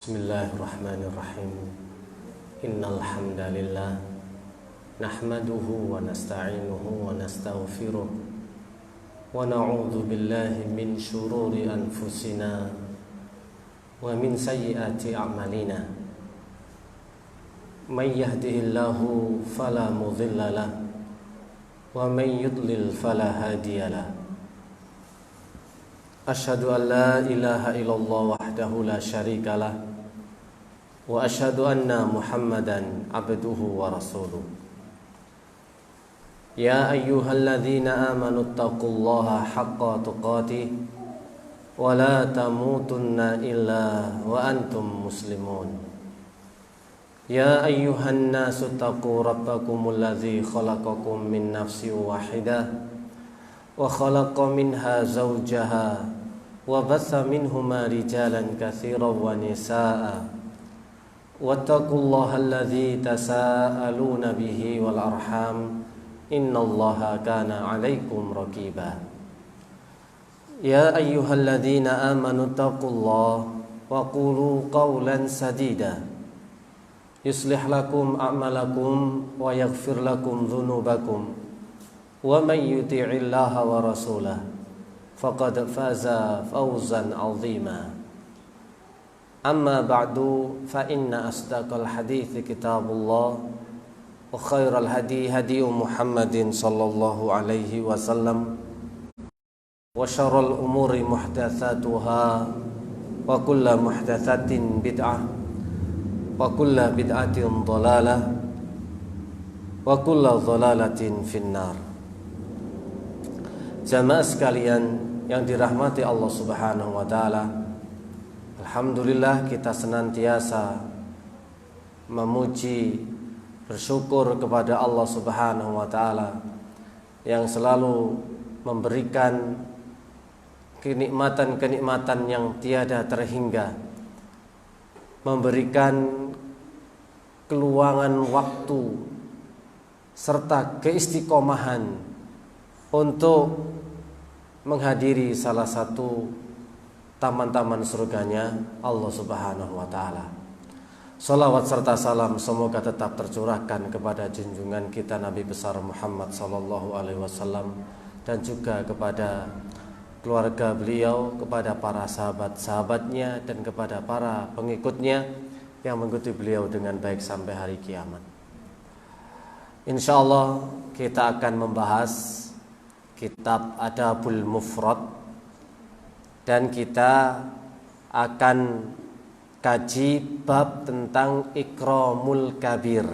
Bismillahirrahmanirrahim. Innal hamdalillah nahmaduhu wa nasta'inuhu wa nastaghfiruh wa na'udzu billahi min shururi anfusina wa min sayyiati a'malina. May yahdihillahu fala mudilla lahu wa may yudlil fala hadiyalah. Asyhadu an la ilaha illallah wahdahu la syarikalah wa asyhadu anna Muhammadan abduhu wa rasuluh. Ya ayyuhalladzina amanu taqullaha haqqa tuqatih wa la tamutunna illa wa antum muslimun. Ya ayyuhan nasu taqu rabbakumul ladzi khalaqakum min nafsin wahidah wa khalaqa minha zawjaha wa batha minhuma rijalan katsiran wa nisaa'a wattaqullaha alladzi tasaaluna bihi wal arham innallaha kana 'alaikum raqiba. Ya ayyuhalladzina amanu taqullaha wa qulu qawlan sadida yuslih lakum a'malakum wa yaghfir lakum dhunubakum wa may yuti'illaha wa rasulahu faqad faza fawzan 'azima. Amma ba'du fa inna asdaqal hadithi kitabullah wa khairal hadi hadi Muhammadin sallallahu alaihi wasallam wa syarrul umuri muhdatsatuha wa kullu muhdatsatin bid'ah wa kullu bid'atin dhalalah wa kullu dhalalatin finnar. Jamaah sekalian yang dirahmati Allah Subhanahu wa taala, alhamdulillah kita senantiasa memuji, bersyukur kepada Allah Subhanahu wa taala yang selalu memberikan kenikmatan-kenikmatan yang tiada terhingga, memberikan keluangan waktu serta keistiqomahan untuk menghadiri salah satu taman-taman surganya Allah Subhanahu wa taala. Salawat serta salam semoga tetap tercurahkan kepada junjungan kita Nabi besar Muhammad sallallahu alaihi wasallam dan juga kepada keluarga beliau, kepada para sahabat-sahabatnya dan kepada para pengikutnya yang mengikuti beliau dengan baik sampai hari kiamat. Insyaallah kita akan membahas kitab Adabul Mufrad dan kita akan kaji bab tentang ikramul kabir.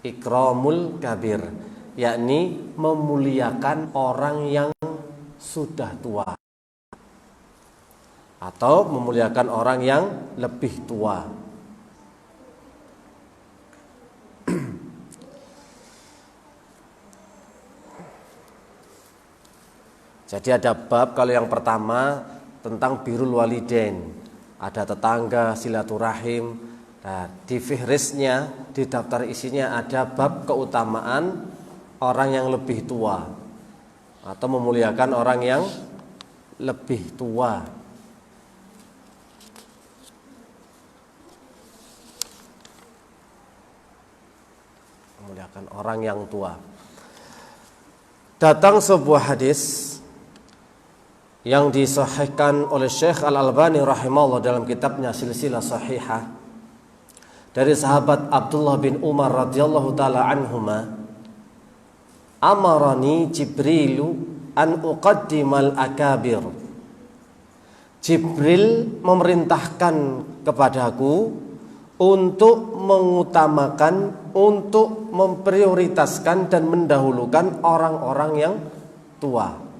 Ikramul kabir, yakni memuliakan orang yang sudah tua atau memuliakan orang yang lebih tua. Jadi ada bab, kalau yang pertama tentang birrul walidain, ada tetangga, silaturahim. Nah, di fihrisnya, di daftar isinya ada bab keutamaan orang yang lebih tua atau memuliakan orang yang lebih tua. Memuliakan orang yang tua. Datang sebuah hadis yang disahihkan oleh Syekh Al-Albani rahimahullah dalam kitabnya Silsilah Shahihah dari sahabat Abdullah bin Umar radhiyallahu taala anhuma, amarani Jibrilu an uqaddimal akabir. Jibril memerintahkan kepadaku untuk mengutamakan, untuk memprioritaskan dan mendahulukan orang-orang yang tua.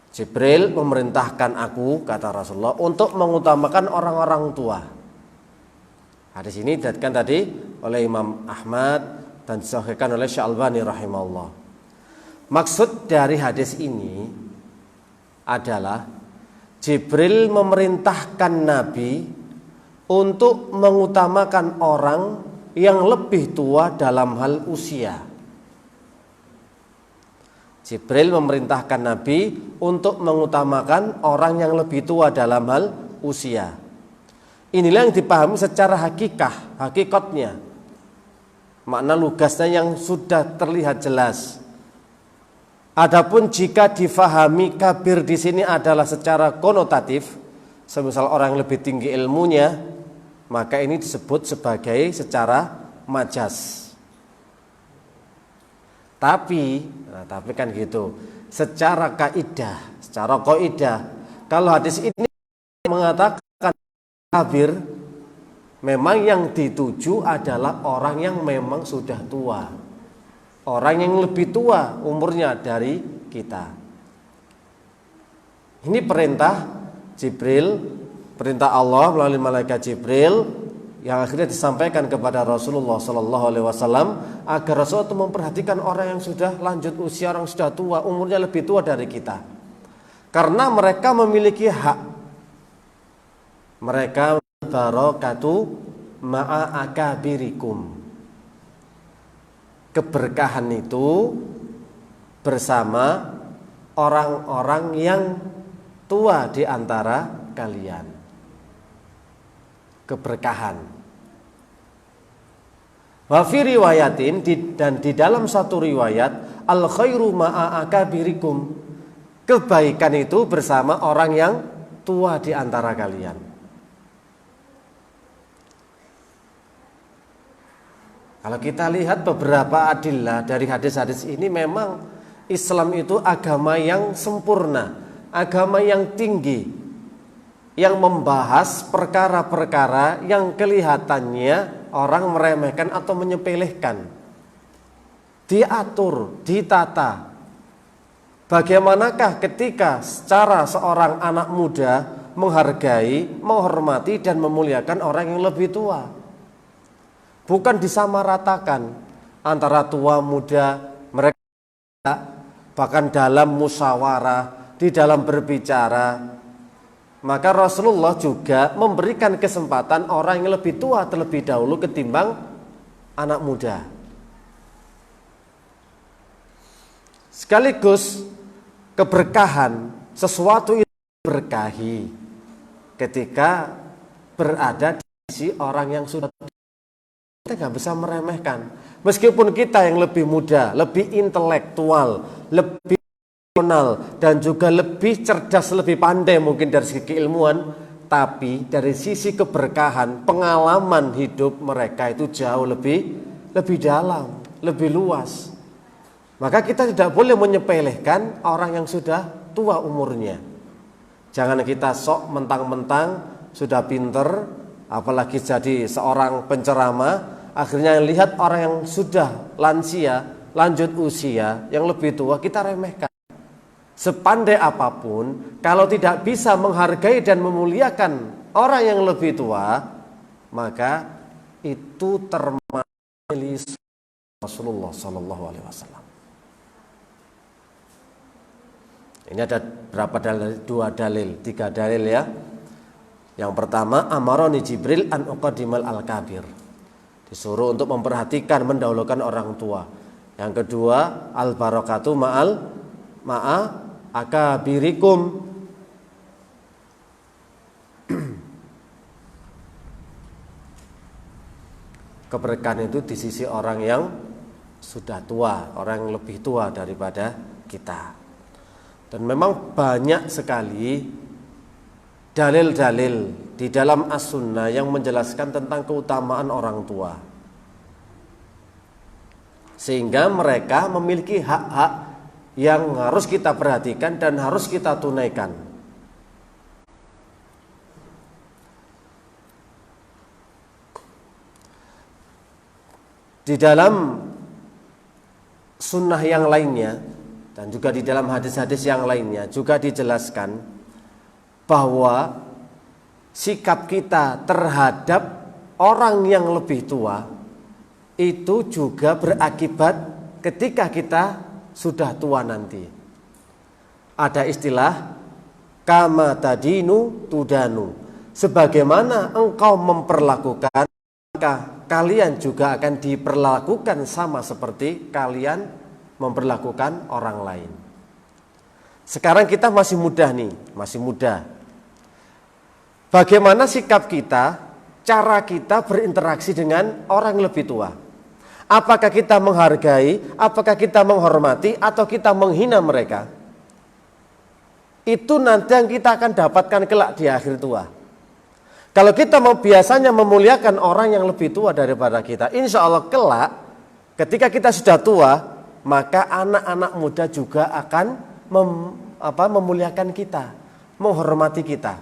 Jibril memerintahkan aku, kata Rasulullah, untuk mengutamakan orang-orang tua. Hadis ini diriwayatkan tadi oleh Imam Ahmad dan disahihkan oleh Syekh Al-Albani rahimahullah. Maksud dari hadis ini adalah Jibril memerintahkan Nabi untuk mengutamakan orang yang lebih tua dalam hal usia. Jibril memerintahkan Nabi untuk mengutamakan orang yang lebih tua dalam hal usia. Inilah yang dipahami secara hakikatnya. Makna lugasnya yang sudah terlihat jelas. Adapun jika difahami kabir di sini adalah secara konotatif, semisal orang yang lebih tinggi ilmunya, maka ini disebut sebagai secara majas. Tapi kan gitu. Secara kaidah, kalau hadis ini mengatakan kabir, memang yang dituju adalah orang yang memang sudah tua, orang yang lebih tua umurnya dari kita. Ini perintah Jibril, perintah Allah melalui malaikat Jibril yang akhirnya disampaikan kepada Rasulullah SAW agar Rasulullah itu memperhatikan orang yang sudah lanjut usia, orang sudah tua, umurnya lebih tua dari kita. Karena mereka memiliki hak. Mereka barakatu ma'a akabirikum. Keberkahan itu bersama orang-orang yang tua di antara kalian. Keberkahan. Wa fi riwayatin, dan di dalam satu riwayat, al khairu ma'a akabirikum. Kebaikan itu bersama orang yang tua di antara kalian. Kalau kita lihat beberapa adillah dari hadis-hadis ini, memang Islam itu agama yang sempurna, agama yang tinggi, yang membahas perkara-perkara yang kelihatannya orang meremehkan atau menyepelekan. Diatur, ditata. Bagaimanakah ketika secara seorang anak muda menghargai, menghormati dan memuliakan orang yang lebih tua. Bukan disamaratakan antara tua muda, mereka bahkan dalam musyawarah, di dalam berbicara. Maka Rasulullah juga memberikan kesempatan orang yang lebih tua terlebih dahulu ketimbang anak muda. Sekaligus keberkahan, sesuatu itu berkahi ketika berada di sisi orang yang sudah tua. Kita nggak bisa meremehkan. Meskipun kita yang lebih muda, lebih intelektual, lebih dan juga lebih cerdas, lebih pandai mungkin dari segi keilmuan, tapi dari sisi keberkahan, pengalaman hidup mereka itu jauh lebih dalam, lebih luas. Maka kita tidak boleh menyepelekan orang yang sudah tua umurnya. Jangan kita sok mentang-mentang sudah pinter, apalagi jadi seorang penceramah, akhirnya lihat orang yang sudah lansia, lanjut usia, yang lebih tua, kita remehkan. Sepandai apapun, kalau tidak bisa menghargai dan memuliakan orang yang lebih tua, maka itu termasuk Rasulullah SAW. Ini ada berapa dalil? 2 dalil, 3 dalil ya. Yang pertama, amaroni Jibril an uqaddimal al-kabir. Disuruh untuk memperhatikan, mendahulukan orang tua. Yang kedua, al-barakatu ma'a akabirikum. Keberkahan itu di sisi orang yang sudah tua, orang yang lebih tua daripada kita. Dan memang banyak sekali dalil-dalil di dalam as-sunnah yang menjelaskan tentang keutamaan orang tua, sehingga mereka memiliki hak-hak yang harus kita perhatikan dan harus kita tunaikan. Di dalam sunnah yang lainnya dan juga di dalam hadis-hadis yang lainnya juga dijelaskan bahwa sikap kita terhadap orang yang lebih tua itu juga berakibat ketika kita sudah tua nanti. Ada istilah kama tadinu tudanu. Sebagaimana engkau memperlakukan, maka kalian juga akan diperlakukan sama seperti kalian memperlakukan orang lain. Sekarang kita masih muda nih, masih muda. Bagaimana sikap kita, cara kita berinteraksi dengan orang lebih tua? Apakah kita menghargai, apakah kita menghormati, atau kita menghina mereka? Itu nanti yang kita akan dapatkan kelak di akhir tua. Kalau kita mau biasanya memuliakan orang yang lebih tua daripada kita, insya Allah kelak ketika kita sudah tua, maka anak-anak muda juga akan memuliakan kita, menghormati kita.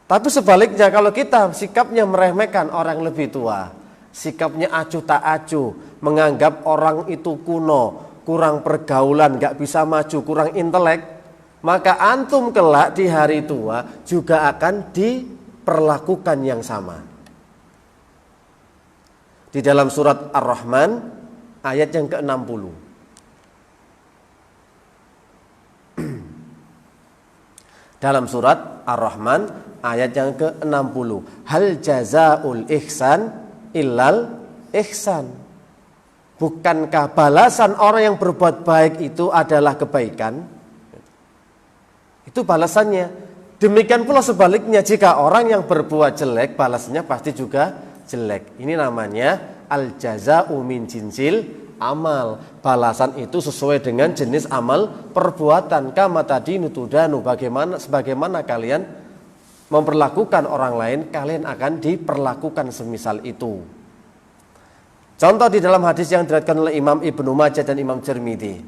Tapi sebaliknya kalau kita sikapnya meremehkan orang lebih tua, sikapnya acuh tak acuh, menganggap orang itu kuno, kurang pergaulan, gak bisa maju, kurang intelek, maka antum kelak di hari tua juga akan diperlakukan yang sama. Di dalam surat Ar-Rahman ayat yang ke-60. Dalam surat Ar-Rahman ayat yang ke-60. Hal jazaul ihsan illal ihsan. Bukankah balasan orang yang berbuat baik itu adalah kebaikan? Itu balasannya. Demikian pula sebaliknya, jika orang yang berbuat jelek, balasnya pasti juga jelek. Ini namanya al-jaza'u min jinsil amal. Balasan itu sesuai dengan jenis amal perbuatan. Kama tadinu tudanu, sebagaimana kalian memperlakukan orang lain, kalian akan diperlakukan semisal itu. Contoh di dalam hadis yang diriwayatkan oleh Imam Ibnu Majah dan Imam Tirmidzi.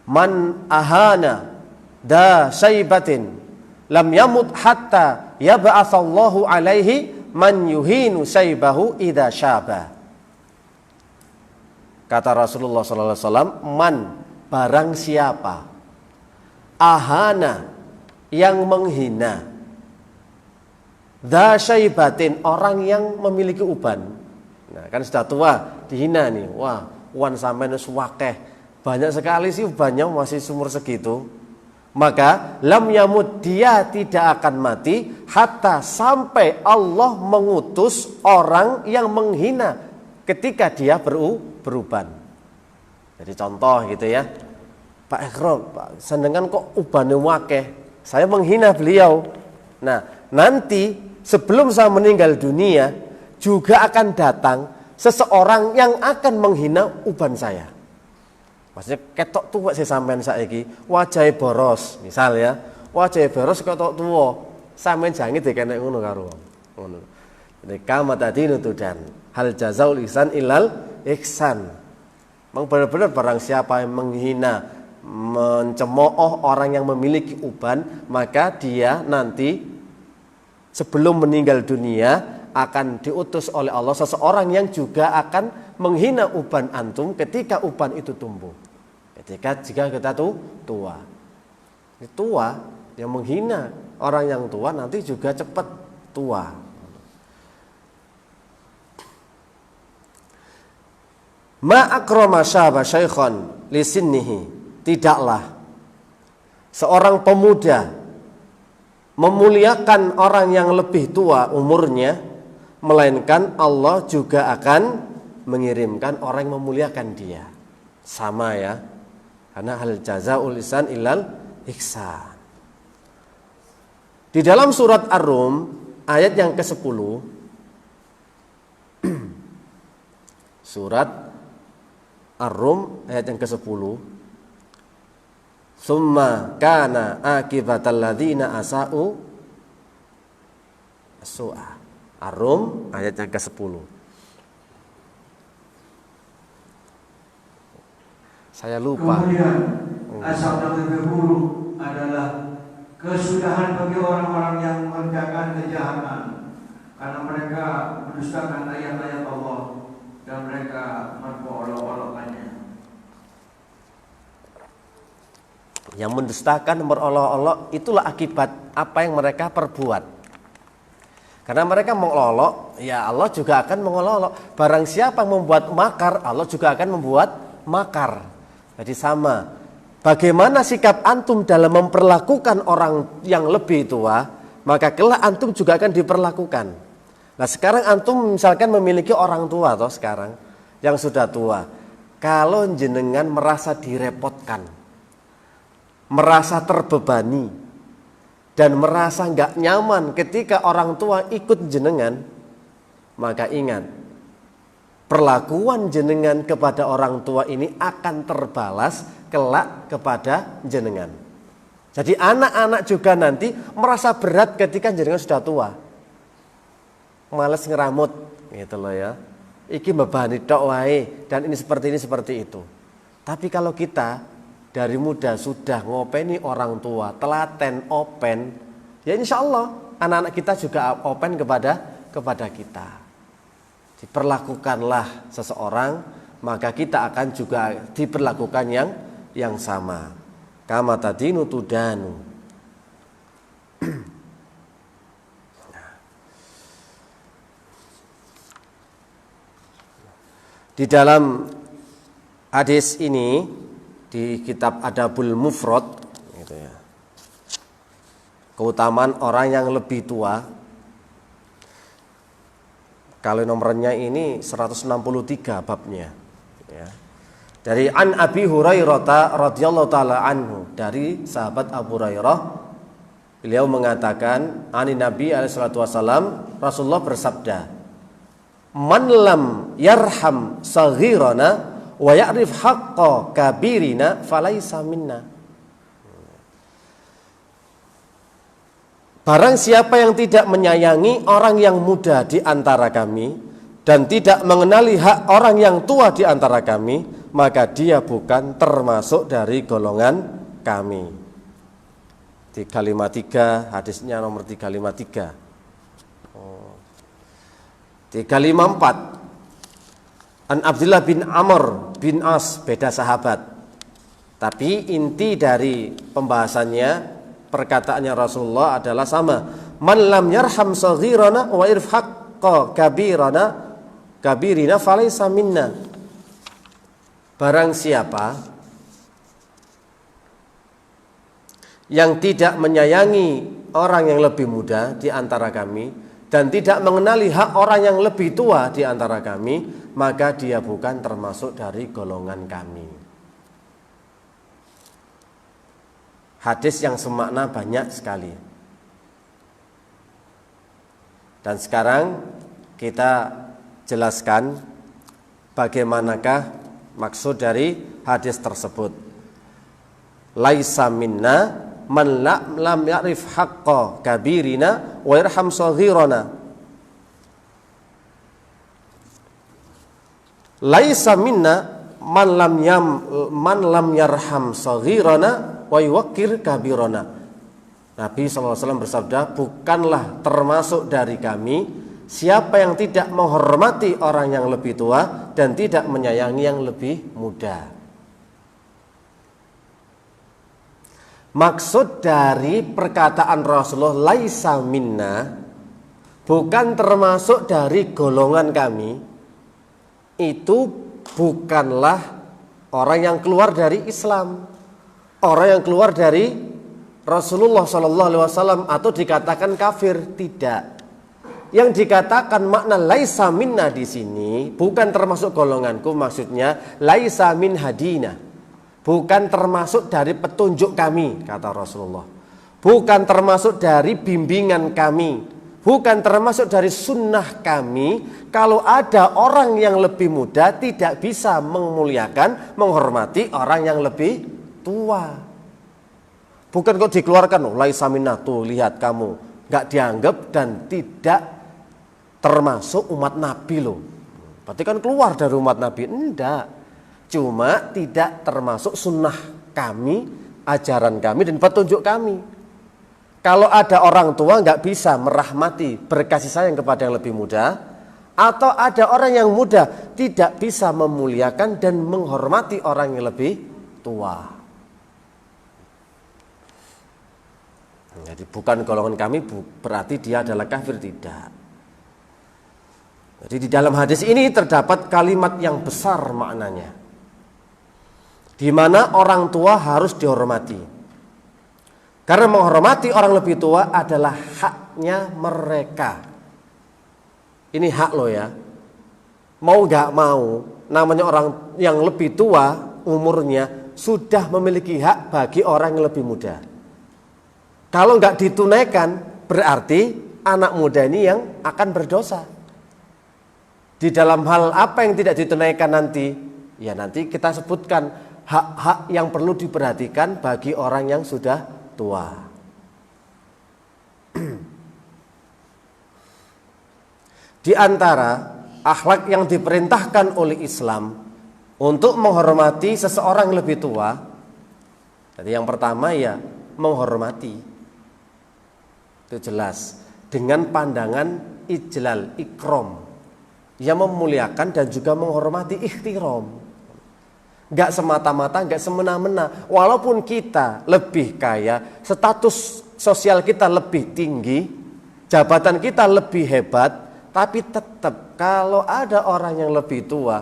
Man ahana da syaibatin lam yamut hatta yab'atsallahu alaihi man yuhinu syaibahu idza syaba. Kata Rasulullah SAW, man, barang siapa, ahana, yang menghina, dha syaibatin, orang yang memiliki uban. Nah, kan sudah tua, dihina nih. Wah, wan sampeyan wis wakeh. Banyak sekali sih ubannya, masih umur segitu. Maka lam yamut, dia tidak akan mati hatta sampai Allah mengutus orang yang menghina ketika dia beruban. Jadi contoh gitu ya, Pak Ekrom, Pak, senengan kok ubane wakeh, saya menghina beliau. Nah, nanti sebelum saya meninggal dunia juga akan datang seseorang yang akan menghina uban saya. Maksudnya ketok tua sih sampean saiki, wajahe boros, misal ya, wajahe boros ketok tua, sampean jange dikenek ngono karo ngono. Jadi kama tadi nutudan, hal jazaul ihsan ilal ihsan. Memang benar-benar barang siapa yang menghina, mencemooh orang yang memiliki uban, maka dia nanti sebelum meninggal dunia akan diutus oleh Allah seseorang yang juga akan menghina uban antum ketika uban itu tumbuh. Jika kita tua. Tua yang menghina orang yang tua nanti juga cepat tua. Ma akrama syaba syaikhan li sinnihi, tidaklah seorang pemuda memuliakan orang yang lebih tua umurnya, melainkan Allah juga akan mengirimkan orang yang memuliakan dia. Sama ya, karena hal jazaul ihsan illal ihsan. Di dalam surat Ar-Rum ayat yang ke-10, surat Ar-Rum ayat yang ke-10, summa kana akibatal ladzina asa'u as-su'a. Ar-Rum ayat yang ke-10. Saya lupa. Kemudian asal yang lebih buruk adalah kesudahan bagi orang-orang yang mengerjakan kejahatan, karena mereka mendustakan ayat-ayat Allah dan mereka memperolok-olokkannya. Yang mendustakan, merolok-olok, itulah akibat apa yang mereka perbuat. Karena mereka mengolok, ya Allah juga akan mengolok. Barang siapa yang membuat makar, Allah juga akan membuat makar. Jadi sama. Bagaimana sikap antum dalam memperlakukan orang yang lebih tua, maka kelak antum juga akan diperlakukan. Nah sekarang antum misalkan memiliki orang tua toh sekarang yang sudah tua. kalau jenengan merasa direpotkan, merasa terbebani, dan merasa nggak nyaman ketika orang tua ikut jenengan, maka ingat, perlakuan jenengan kepada orang tua ini akan terbalas kelak kepada jenengan. Jadi anak-anak juga nanti merasa berat ketika jenengan sudah tua, males ngeramut gitu loh ya. Iki mbebani tok wae dan ini seperti itu. Tapi kalau kita dari muda sudah ngopeni orang tua, telaten, open, ya insya Allah anak-anak kita juga open kepada kita. Diperlakukanlah seseorang, maka kita akan juga diperlakukan yang sama. Kama tadinu tudanu. Di dalam hadis ini di kitab Adabul Mufrad gitu ya. Keutamaan orang yang lebih tua. Kalau nomornya ini 163 babnya ya. Dari an Abi Hurairah radhiyallahu taala anhu, dari sahabat Abu Hurairah, beliau mengatakan, ani Nabi alaihi salatu wasallam, Rasulullah bersabda, man lam yarham saghirana wa ya'rif haqqa kabirina falaisa minna. Barang siapa yang tidak menyayangi orang yang muda di antara kami dan tidak mengenali hak orang yang tua di antara kami, maka dia bukan termasuk dari golongan kami. 353, hadisnya nomor 353. 354. An Abdullah bin Amr bin As, beda sahabat. Tapi inti dari pembahasannya, perkataannya Rasulullah adalah sama. Man lam yarham saghirana wa irfaqqa kabirina falaysa minna. Barang siapa yang tidak menyayangi orang yang lebih muda di antara kami dan tidak mengenali hak orang yang lebih tua di antara kami, maka dia bukan termasuk dari golongan kami. Hadis yang semakna banyak sekali. Dan sekarang kita jelaskan bagaimanakah maksud dari hadis tersebut. Laisa minna man lam ya'rif haqqa kabirina wa yarham saghirana. Laisa minna man lam yarham saghirana wa yuwaqqir kabirana. Nabi SAW bersabda, bukanlah termasuk dari kami siapa yang tidak menghormati orang yang lebih tua dan tidak menyayangi yang lebih muda. Maksud dari perkataan Rasulullah laisa minna, bukan termasuk dari golongan kami, itu bukanlah orang yang keluar dari Islam, orang yang keluar dari Rasulullah SAW atau dikatakan kafir, tidak. Yang dikatakan makna laisa minna di sini bukan termasuk golonganku, maksudnya laisa min hadina, bukan termasuk dari petunjuk kami, kata Rasulullah. Bukan termasuk dari bimbingan kami, bukan termasuk dari sunnah kami. Kalau ada orang yang lebih muda tidak bisa memuliakan, menghormati orang yang lebih tua. Bukan kok dikeluarkan, laisa minna, tuh lihat kamu gak dianggap dan tidak termasuk umat Nabi loh. Berarti kan keluar dari umat Nabi. Enggak, cuma tidak termasuk sunnah kami, ajaran kami dan petunjuk kami. Kalau ada orang tua nggak bisa merahmati, berkasih sayang kepada yang lebih muda, atau ada orang yang muda tidak bisa memuliakan dan menghormati orang yang lebih tua. Jadi bukan golongan kami berarti dia adalah kafir, tidak. Jadi di dalam hadis ini terdapat kalimat yang besar maknanya, di mana orang tua harus dihormati. Karena menghormati orang lebih tua adalah haknya mereka. Ini hak lo ya. mau nggak mau, namanya orang yang lebih tua umurnya sudah memiliki hak bagi orang yang lebih muda. Kalau nggak ditunaikan, berarti anak muda ini yang akan berdosa. Di dalam hal apa yang tidak ditunaikan nanti, ya nanti kita sebutkan hak-hak yang perlu diperhatikan bagi orang yang sudah tua. Di antara akhlak yang diperintahkan oleh Islam untuk menghormati seseorang yang lebih tua, jadi yang pertama ya menghormati, itu jelas dengan pandangan ijlal, ikram, yang memuliakan dan juga menghormati, ikhtiram. Gak semata-mata, gak semena-mena. Walaupun kita lebih kaya, status sosial kita lebih tinggi, jabatan kita lebih hebat, tapi tetap kalau ada orang yang lebih tua,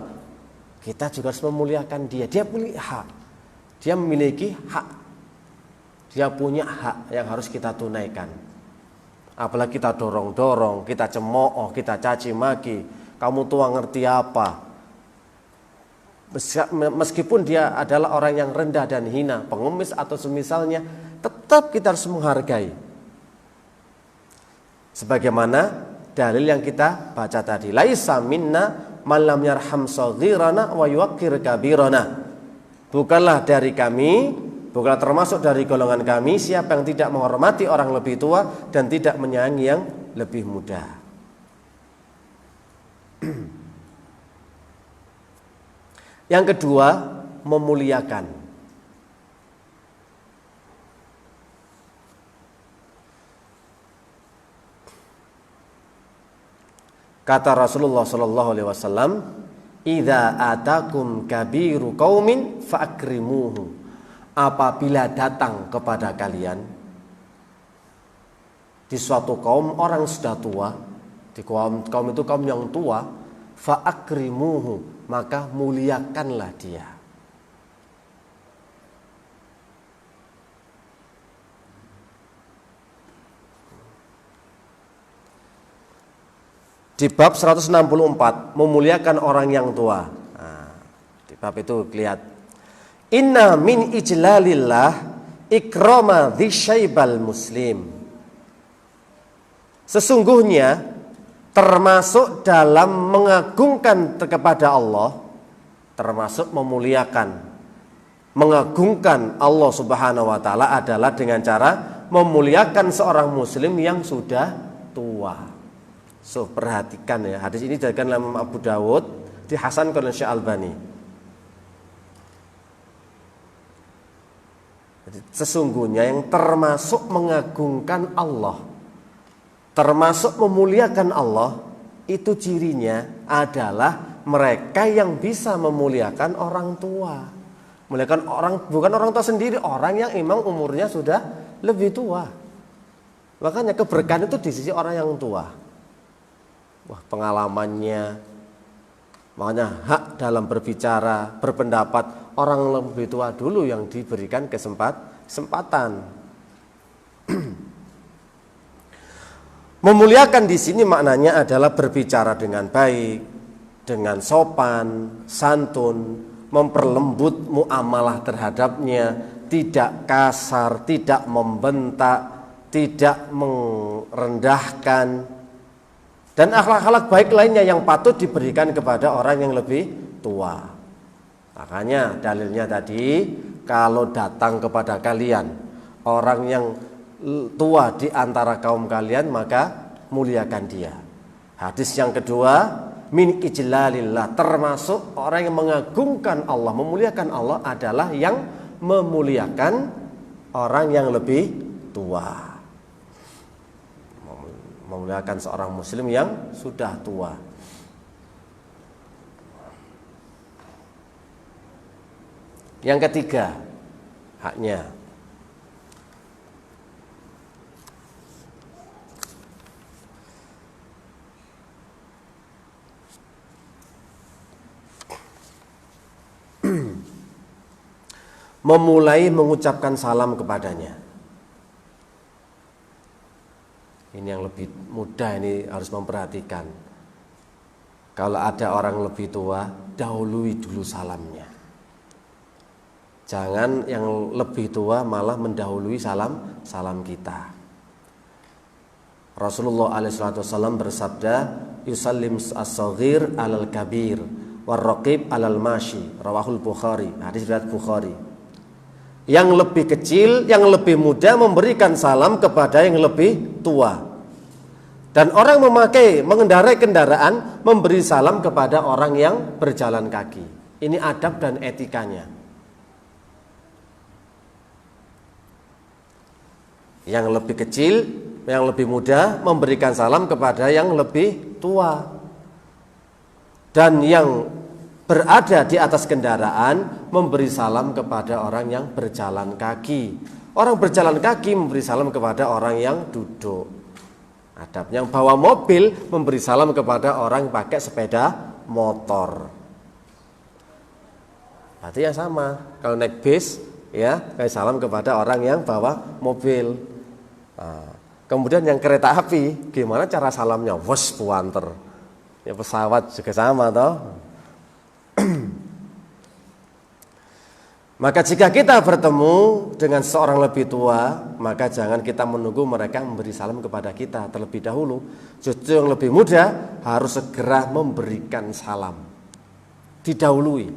kita juga harus memuliakan dia. Dia punya hak, dia memiliki hak, dia punya hak yang harus kita tunaikan. Apalagi kita dorong-dorong, kita cemooh, kita caci maki, kamu tua ngerti apa? Meskipun dia adalah orang yang rendah dan hina, pengemis atau semisalnya, tetap kita harus menghargai. Sebagaimana dalil yang kita baca tadi, laisa minna man lam yarham shaghirana wa yuwaqqir kabirana. Bukanlah dari kami, bukanlah termasuk dari golongan kami siapa yang tidak menghormati orang lebih tua dan tidak menyayangi yang lebih muda. Yang kedua, memuliakan. Kata Rasulullah sallallahu alaihi wasallam, "Idza atakum kabiru qaumin fa'akrimuhu." Apabila datang kepada kalian di suatu kaum orang sudah tua, di kaum itu kaum yang tua, fa'akrimuhu, maka muliakanlah dia. Di bab 164 memuliakan orang yang tua. Nah, di bab itu lihat, inna min ijlalillah ikrama dzisyaibal muslim. Sesungguhnya termasuk dalam mengagungkan kepada Allah, termasuk memuliakan, mengagungkan Allah Subhanahu wa taala adalah dengan cara memuliakan seorang muslim yang sudah tua. So, perhatikan ya, hadis ini diriwayatkan oleh Imam Abu Dawud, dihasankan oleh Syekh Albani. Jadi, sesungguhnya yang termasuk mengagungkan Allah, termasuk memuliakan Allah, itu cirinya adalah mereka yang bisa memuliakan orang tua. Memuliakan orang, bukan orang tua sendiri, orang yang memang umurnya sudah lebih tua. Makanya keberkahan itu di sisi orang yang tua. Wah, pengalamannya, makanya hak dalam berbicara, berpendapat, orang lebih tua dulu yang diberikan kesempatan. Memuliakan di sini maknanya adalah berbicara dengan baik, dengan sopan, santun, memperlembut muamalah terhadapnya, tidak kasar, tidak membentak, tidak merendahkan, dan akhlak-akhlak baik lainnya yang patut diberikan kepada orang yang lebih tua. Makanya dalilnya tadi, kalau datang kepada kalian orang yang tua di antara kaum kalian, maka muliakan dia. Hadis yang kedua, min ijlalillah, termasuk orang yang mengagungkan Allah, memuliakan Allah adalah yang memuliakan orang yang lebih tua. Memuliakan seorang muslim yang sudah tua. Yang ketiga, haknya memulai mengucapkan salam kepadanya. Ini yang lebih mudah, ini harus memperhatikan. Kalau ada orang lebih tua, dahului dulu salamnya. Jangan yang lebih tua malah mendahului salam kita. Rasulullah SAW bersabda, yusallim as-saghir alal kabir warraqib alal mashi, rawahul Bukhari, hadis riwayat Bukhari. Yang lebih kecil, yang lebih muda memberikan salam kepada yang lebih tua. Dan orang mengendarai kendaraan memberi salam kepada orang yang berjalan kaki. Ini adab dan etikanya. Yang lebih kecil, yang lebih muda memberikan salam kepada yang lebih tua. Dan yang berada di atas kendaraan memberi salam kepada orang yang berjalan kaki. Orang berjalan kaki memberi salam kepada orang yang duduk. Adabnya yang bawa mobil memberi salam kepada orang yang pakai sepeda motor. Berarti yang sama. Kalau naik bis, ya kasih salam kepada orang yang bawa mobil. Nah, kemudian yang kereta api, gimana cara salamnya? Wes puanter. Ya pesawat juga sama toh. Maka jika kita bertemu dengan seorang lebih tua, maka jangan kita menunggu mereka memberi salam kepada kita terlebih dahulu. Justru yang lebih muda harus segera memberikan salam, didahului.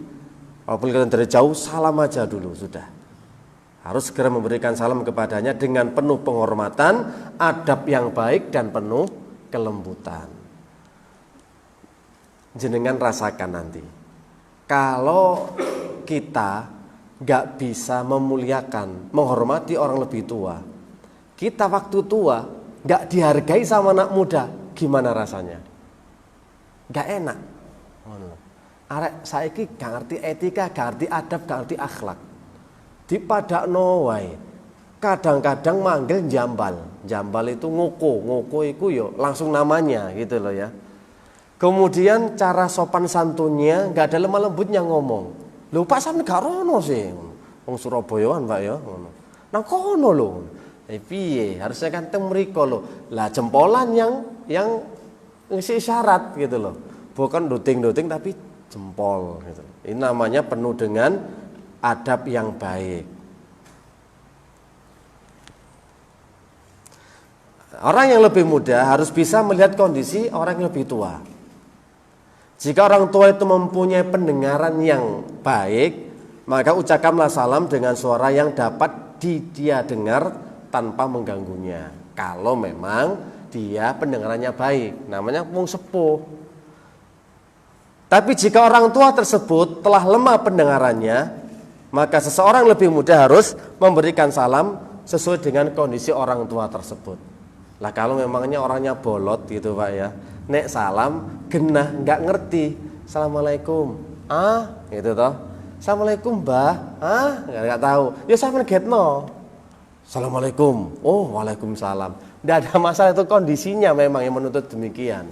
Walaupun kalian dari jauh, salam aja dulu sudah. Harus segera memberikan salam kepadanya dengan penuh penghormatan, adab yang baik dan penuh kelembutan. Jenengan rasakan nanti, kalau kita gak bisa memuliakan, menghormati orang lebih tua, kita waktu tua gak dihargai sama anak muda, gimana rasanya? Gak enak. Arek saiki gak ngerti etika, gak ngerti adab, gak ngerti akhlak. Dipadakno wae. Kadang-kadang manggil jambal. Jambal itu ngoko itu yo langsung namanya gitu loh ya. Kemudian cara sopan santunnya gak ada lemah lembutnya ngomong. Lho Pak sampe gak rono sih. Wong Surabayaan Pak ya ngono. Nang kono lho. Piye? Harusnya kan teng mriko lho. Lah jempolan yang ngisi isyarat gitu loh. Bukan duting-duting tapi jempol gitu. Ini namanya penuh dengan adab yang baik. Orang yang lebih muda harus bisa melihat kondisi orang yang lebih tua. Jika orang tua itu mempunyai pendengaran yang baik, maka ucapkanlah salam dengan suara yang dapat dia dengar tanpa mengganggunya. Kalau memang dia pendengarannya baik, namanya wong sepuh. Tapi jika orang tua tersebut telah lemah pendengarannya, maka seseorang lebih muda harus memberikan salam sesuai dengan kondisi orang tua tersebut. Lah kalau memangnya orangnya bolot gitu Pak ya, nek salam genah nggak ngerti. Assalamualaikum. Gitu toh. Assalamualaikum Mbah. Nggak tahu. Ya sama getno. Assalamualaikum. Oh, waalaikumsalam. Nggak ada masalah, itu kondisinya memang yang menuntut demikian.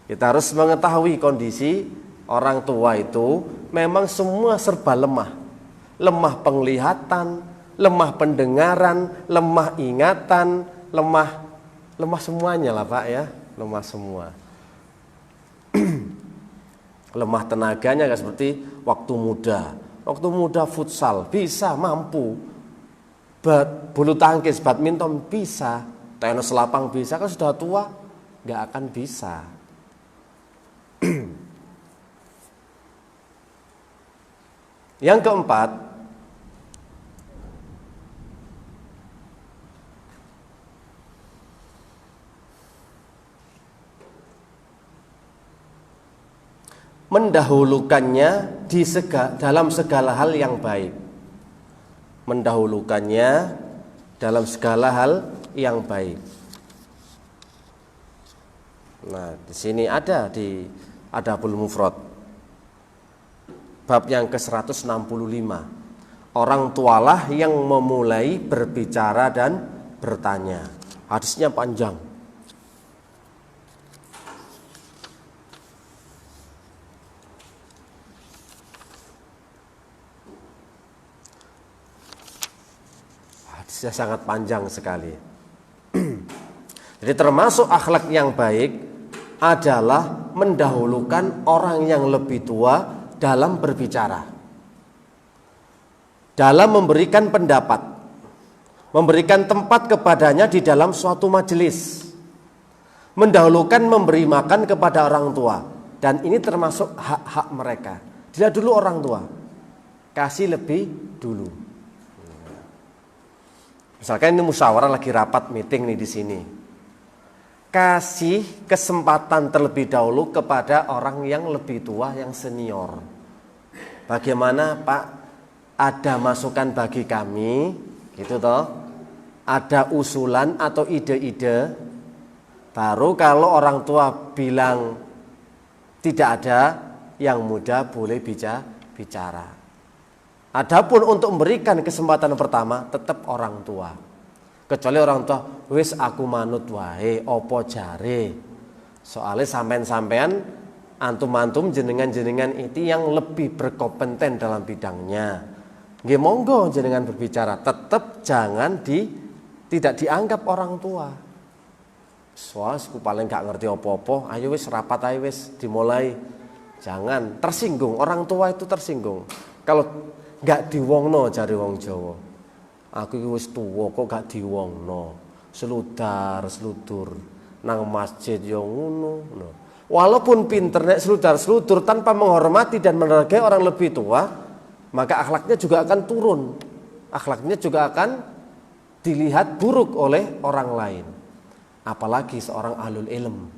Kita harus mengetahui kondisi orang tua itu memang semua serba lemah. Lemah penglihatan, lemah pendengaran, lemah ingatan, lemah semuanya lah Pak ya. Lemah semua. Lemah tenaganya gak seperti waktu muda. Waktu muda futsal bisa, mampu. Bulu tangkis, badminton bisa, tenis lapang bisa. Kalau sudah tua gak akan bisa. Yang keempat, mendahulukannya dalam segala hal yang baik. Mendahulukannya dalam segala hal yang baik. Nah, di sini ada di Adabul Mufrad bab yang ke-165. Orang tualah yang memulai berbicara dan bertanya. Hadisnya panjang. Hadisnya sangat panjang sekali. Jadi termasuk akhlak yang baik adalah mendahulukan orang yang lebih tua dalam berbicara, dalam memberikan pendapat, memberikan tempat kepadanya di dalam suatu majelis, mendahulukan memberi makan kepada orang tua. Dan ini termasuk hak-hak mereka. Dilihat dulu orang tua, kasih lebih dulu. Misalkan ini musyawarah lagi rapat meeting nih di sini, kasih kesempatan terlebih dahulu kepada orang yang lebih tua, yang senior. Bagaimana Pak, ada masukan bagi kami, gitu toh? Ada usulan atau ide-ide. Baru kalau orang tua bilang tidak ada, yang muda boleh bicara. Adapun untuk memberikan kesempatan pertama tetap orang tua. Kecuali orang tua, wis aku manut wae, opo jare. Soalnya sampean-sampean, antum-antum jenengan-jenengan itu yang lebih berkompeten dalam bidangnya. Nggih monggo jenengan berbicara, tetap tidak dianggap orang tua. Soalnya aku paling gak ngerti opo-opo, ayo wis rapat ayo wis dimulai. Jangan tersinggung, orang tua itu tersinggung. Kalau gak diwongno jare wong Jawa. Aku iki wis tuwa kok gak diwongno. Seludar-seludur nang masjid yo ngono. Walaupun pinter nek seludar-seludur tanpa menghormati dan menghargai orang lebih tua, maka akhlaknya juga akan turun. Akhlaknya juga akan dilihat buruk oleh orang lain. Apalagi seorang ahlul ilm,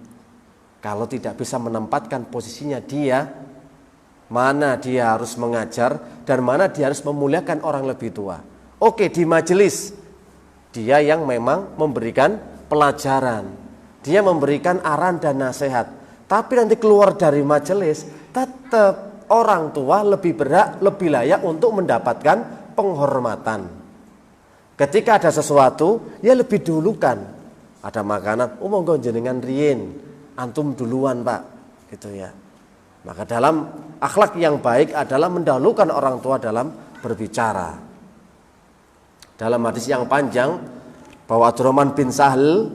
kalau tidak bisa menempatkan posisinya dia, mana dia harus mengajar dan mana dia harus memuliakan orang lebih tua. Oke, di majelis dia yang memang memberikan pelajaran, dia memberikan arahan dan nasihat. Tapi nanti keluar dari majelis, tetap orang tua lebih berhak, lebih layak untuk mendapatkan penghormatan. Ketika ada sesuatu, ya lebih dulukan. Ada makanan, monggo jenengan riyin, antum duluan Pak, gitu ya. Maka dalam akhlak yang baik adalah mendahulukan orang tua dalam berbicara. Dalam hadis yang panjang bahwa Abdurrahman bin Sahal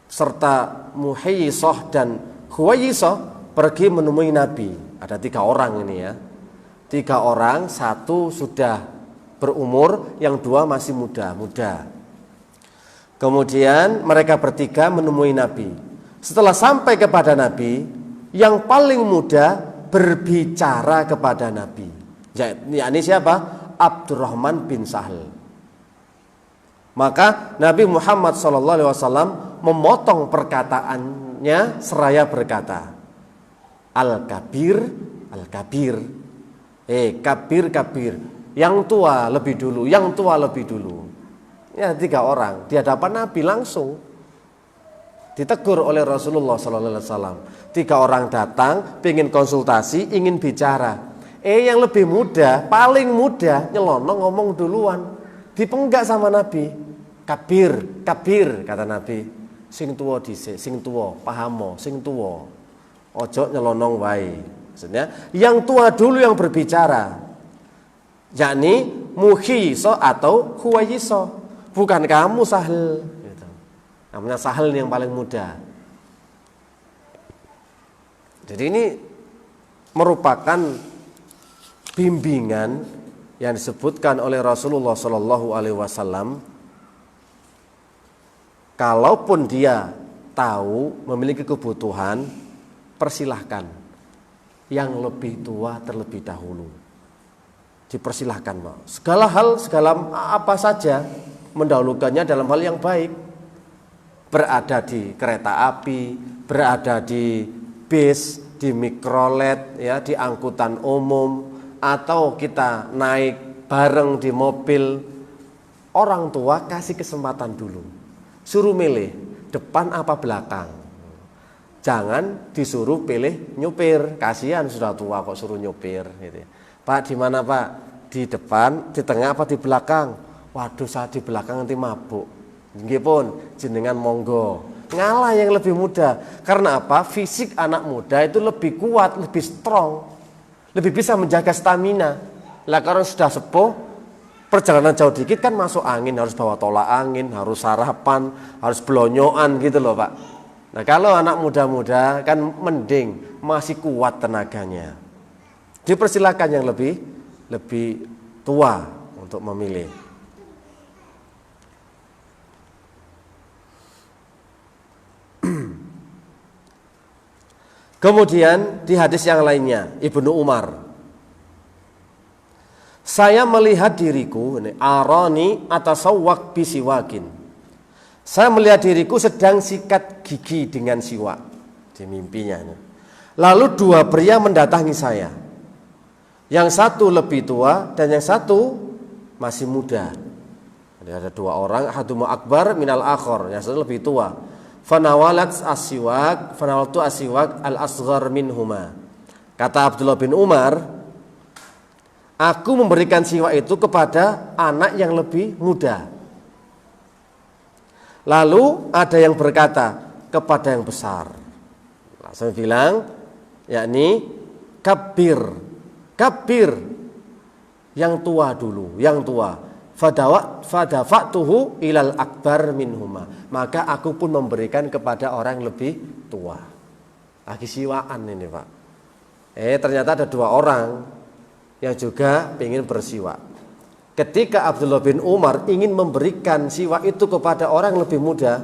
serta Muhayyisah dan Khuwayyisah pergi menemui Nabi. Ada 3 orang ini ya. 3 orang, 1 sudah berumur, yang 2 masih muda. Kemudian mereka bertiga menemui Nabi. Setelah sampai kepada Nabi, yang paling muda berbicara kepada Nabi. Yakni siapa? Abdurrahman bin Sahal. Maka Nabi Muhammad SAW memotong perkataannya seraya berkata, Al-Kabir, Al-Kabir. Kabir. Yang tua lebih dulu. Ya 3 orang di hadapan Nabi langsung ditegur oleh Rasulullah SAW. 3 orang datang, ingin konsultasi, ingin bicara. Yang lebih muda, paling muda, nyelonong ngomong duluan, dipenggak sama Nabi. Kabir, kata Nabi. Sing tuwa dhisik, sing tuwa, pahamo, sing tuwa. Ojo nyelonong wae. Maksudnya, yang tua dulu yang berbicara. Yakni Muhayyisah atau Khuwayyisah. Bukan kamu Sahal, gitu. Namanya Sahal yang paling muda. Jadi ini merupakan bimbingan yang disebutkan oleh Rasulullah SAW. Kalaupun dia tahu memiliki kebutuhan, persilahkan yang lebih tua terlebih dahulu. Dipersilahkan, segala hal, segala apa saja, mendahulukannya dalam hal yang baik. Berada di kereta api, berada di bis, di mikrolet, ya, di angkutan umum, atau kita naik bareng di mobil, orang tua kasih kesempatan dulu. Suruh milih depan apa belakang. Jangan disuruh pilih nyupir, kasihan sudah tua kok suruh nyupir gitu. Pak, di mana Pak? Di depan, di tengah apa di belakang? Waduh, saya di belakang nanti mabuk. Nggih pun, jenengan monggo. Ngalah yang lebih muda. Karena apa? Fisik anak muda itu lebih kuat, lebih strong, lebih bisa menjaga stamina. Lah kalau sudah sepuh, perjalanan jauh dikit kan masuk angin, harus bawa tolak angin, harus sarapan, harus belonyoan gitu loh Pak. Nah, kalau anak muda-muda kan mending masih kuat tenaganya. Dipersilakan yang lebih tua untuk memilih. Kemudian di hadis yang lainnya, Ibnu Umar, saya melihat diriku, arani atasawwak bisiwakin. Saya melihat diriku sedang sikat gigi dengan siwak di mimpinya. Lalu dua pria mendatangi saya. Yang satu lebih tua dan yang satu masih muda. Jadi ada dua orang, ahaduhuma akbar minal akhor, yang satu lebih tua. Fanawaltu asiwak al-asghar minhuma. Kata Abdullah bin Umar, aku memberikan siwak itu kepada anak yang lebih muda. Lalu ada yang berkata kepada yang besar. Langsung bilang, yakni kabir yang tua dulu, yang tua. Fadafa'tuhu ilal akbar minhuma. Maka aku pun memberikan kepada orang lebih tua. Lagi siwaan ini, Pak. Ternyata ada dua orang yang juga ingin bersiwak. Ketika Abdullah bin Umar ingin memberikan siwak itu kepada orang lebih muda,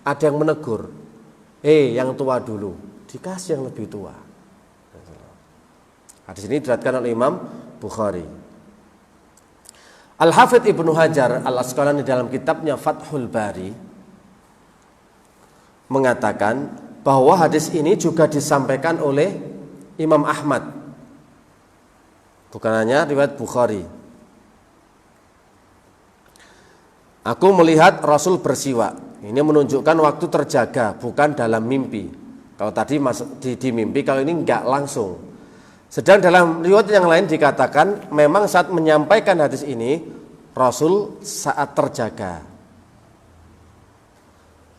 ada yang menegur. Yang tua dulu, dikasih yang lebih tua. Hadis ini diriwayatkan oleh Imam Bukhari. Al-Hafidz Ibnu Hajar Al-Asqalani dalam kitabnya Fathul Bari mengatakan bahwa hadis ini juga disampaikan oleh Imam Ahmad, bukan hanya riwayat Bukhari. Aku melihat Rasul bersiwak. Ini menunjukkan waktu terjaga, bukan dalam mimpi. Kalau tadi di mimpi, kalau ini enggak langsung. Sedang dalam riwayat yang lain dikatakan memang saat menyampaikan hadis ini Rasul saat terjaga,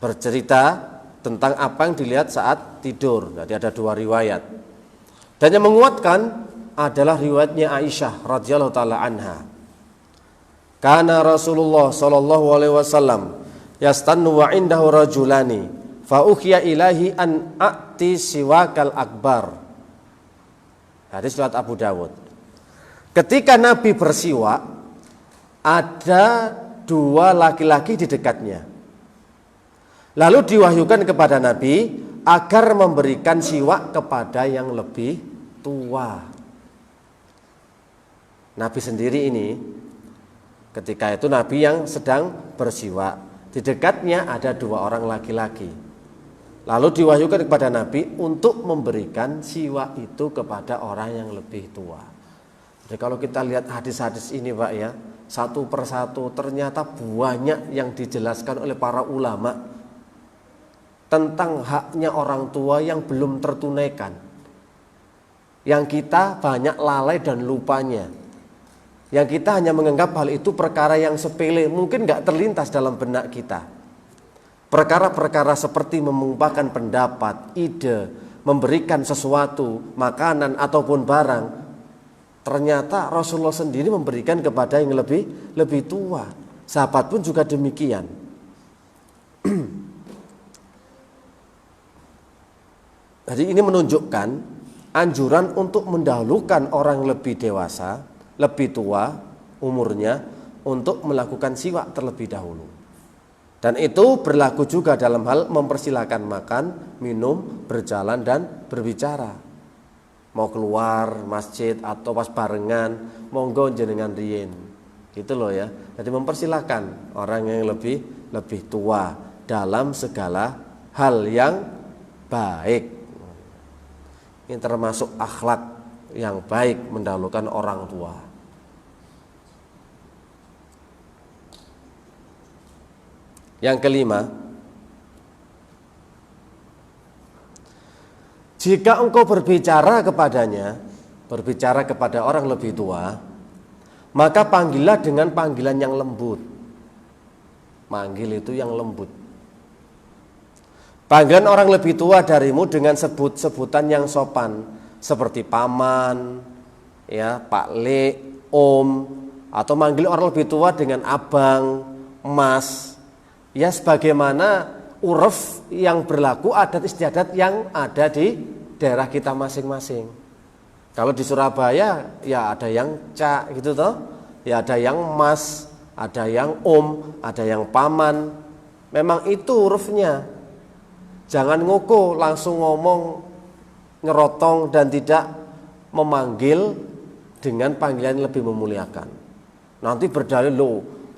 bercerita tentang apa yang dilihat saat tidur. Jadi ada dua riwayat. Dan yang menguatkan adalah riwayatnya Aisyah radhiyallahu taala anha. Kana Rasulullah sallallahu alaihi wasallam yastannu wa indahu rajulani fa ukhiya ilahi an a'ti siwakal akbar. Hadis riwayat Abu Dawud. Ketika Nabi bersiwak, ada dua laki-laki di dekatnya. Lalu diwahyukan kepada Nabi agar memberikan siwak kepada yang lebih tua. Nabi sendiri ini, ketika itu Nabi yang sedang bersiwak. Di dekatnya ada dua orang laki-laki. Lalu diwahyukan kepada Nabi untuk memberikan siwak itu kepada orang yang lebih tua. Jadi kalau kita lihat hadis-hadis ini, Pak, ya, satu persatu ternyata banyak yang dijelaskan oleh para ulama tentang haknya orang tua yang belum tertunaikan, yang kita banyak lalai dan lupanya, yang kita hanya menganggap hal itu perkara yang sepele, mungkin gak terlintas dalam benak kita. Perkara-perkara seperti mengungkapkan pendapat, ide, memberikan sesuatu, makanan ataupun barang, ternyata Rasulullah sendiri memberikan kepada yang lebih tua. Sahabat pun juga demikian. Jadi ini menunjukkan anjuran untuk mendahulukan orang lebih dewasa, lebih tua umurnya untuk melakukan siwak terlebih dahulu. Dan itu berlaku juga dalam hal mempersilakan makan, minum, berjalan dan berbicara. Mau keluar masjid atau pas barengan, monggo jenengan riyin. Gitu loh ya. Jadi mempersilakan orang yang lebih tua dalam segala hal yang baik. Ini termasuk akhlak yang baik, mendahulukan orang tua. Yang kelima, jika engkau berbicara kepadanya, berbicara kepada orang lebih tua, maka panggillah dengan panggilan yang lembut. Manggil itu yang lembut. Panggilan orang lebih tua darimu dengan sebutan yang sopan, seperti paman, ya, Pak Le, Om, atau manggil orang lebih tua dengan abang, mas. Ya sebagaimana uruf yang berlaku, adat istiadat yang ada di daerah kita masing-masing. Kalau di Surabaya ya ada yang cak gitu toh, ya ada yang mas, ada yang ada yang paman. Memang itu urufnya. Jangan ngoko langsung ngomong nyerotong dan tidak memanggil dengan panggilan yang lebih memuliakan. Nanti berdalil lo,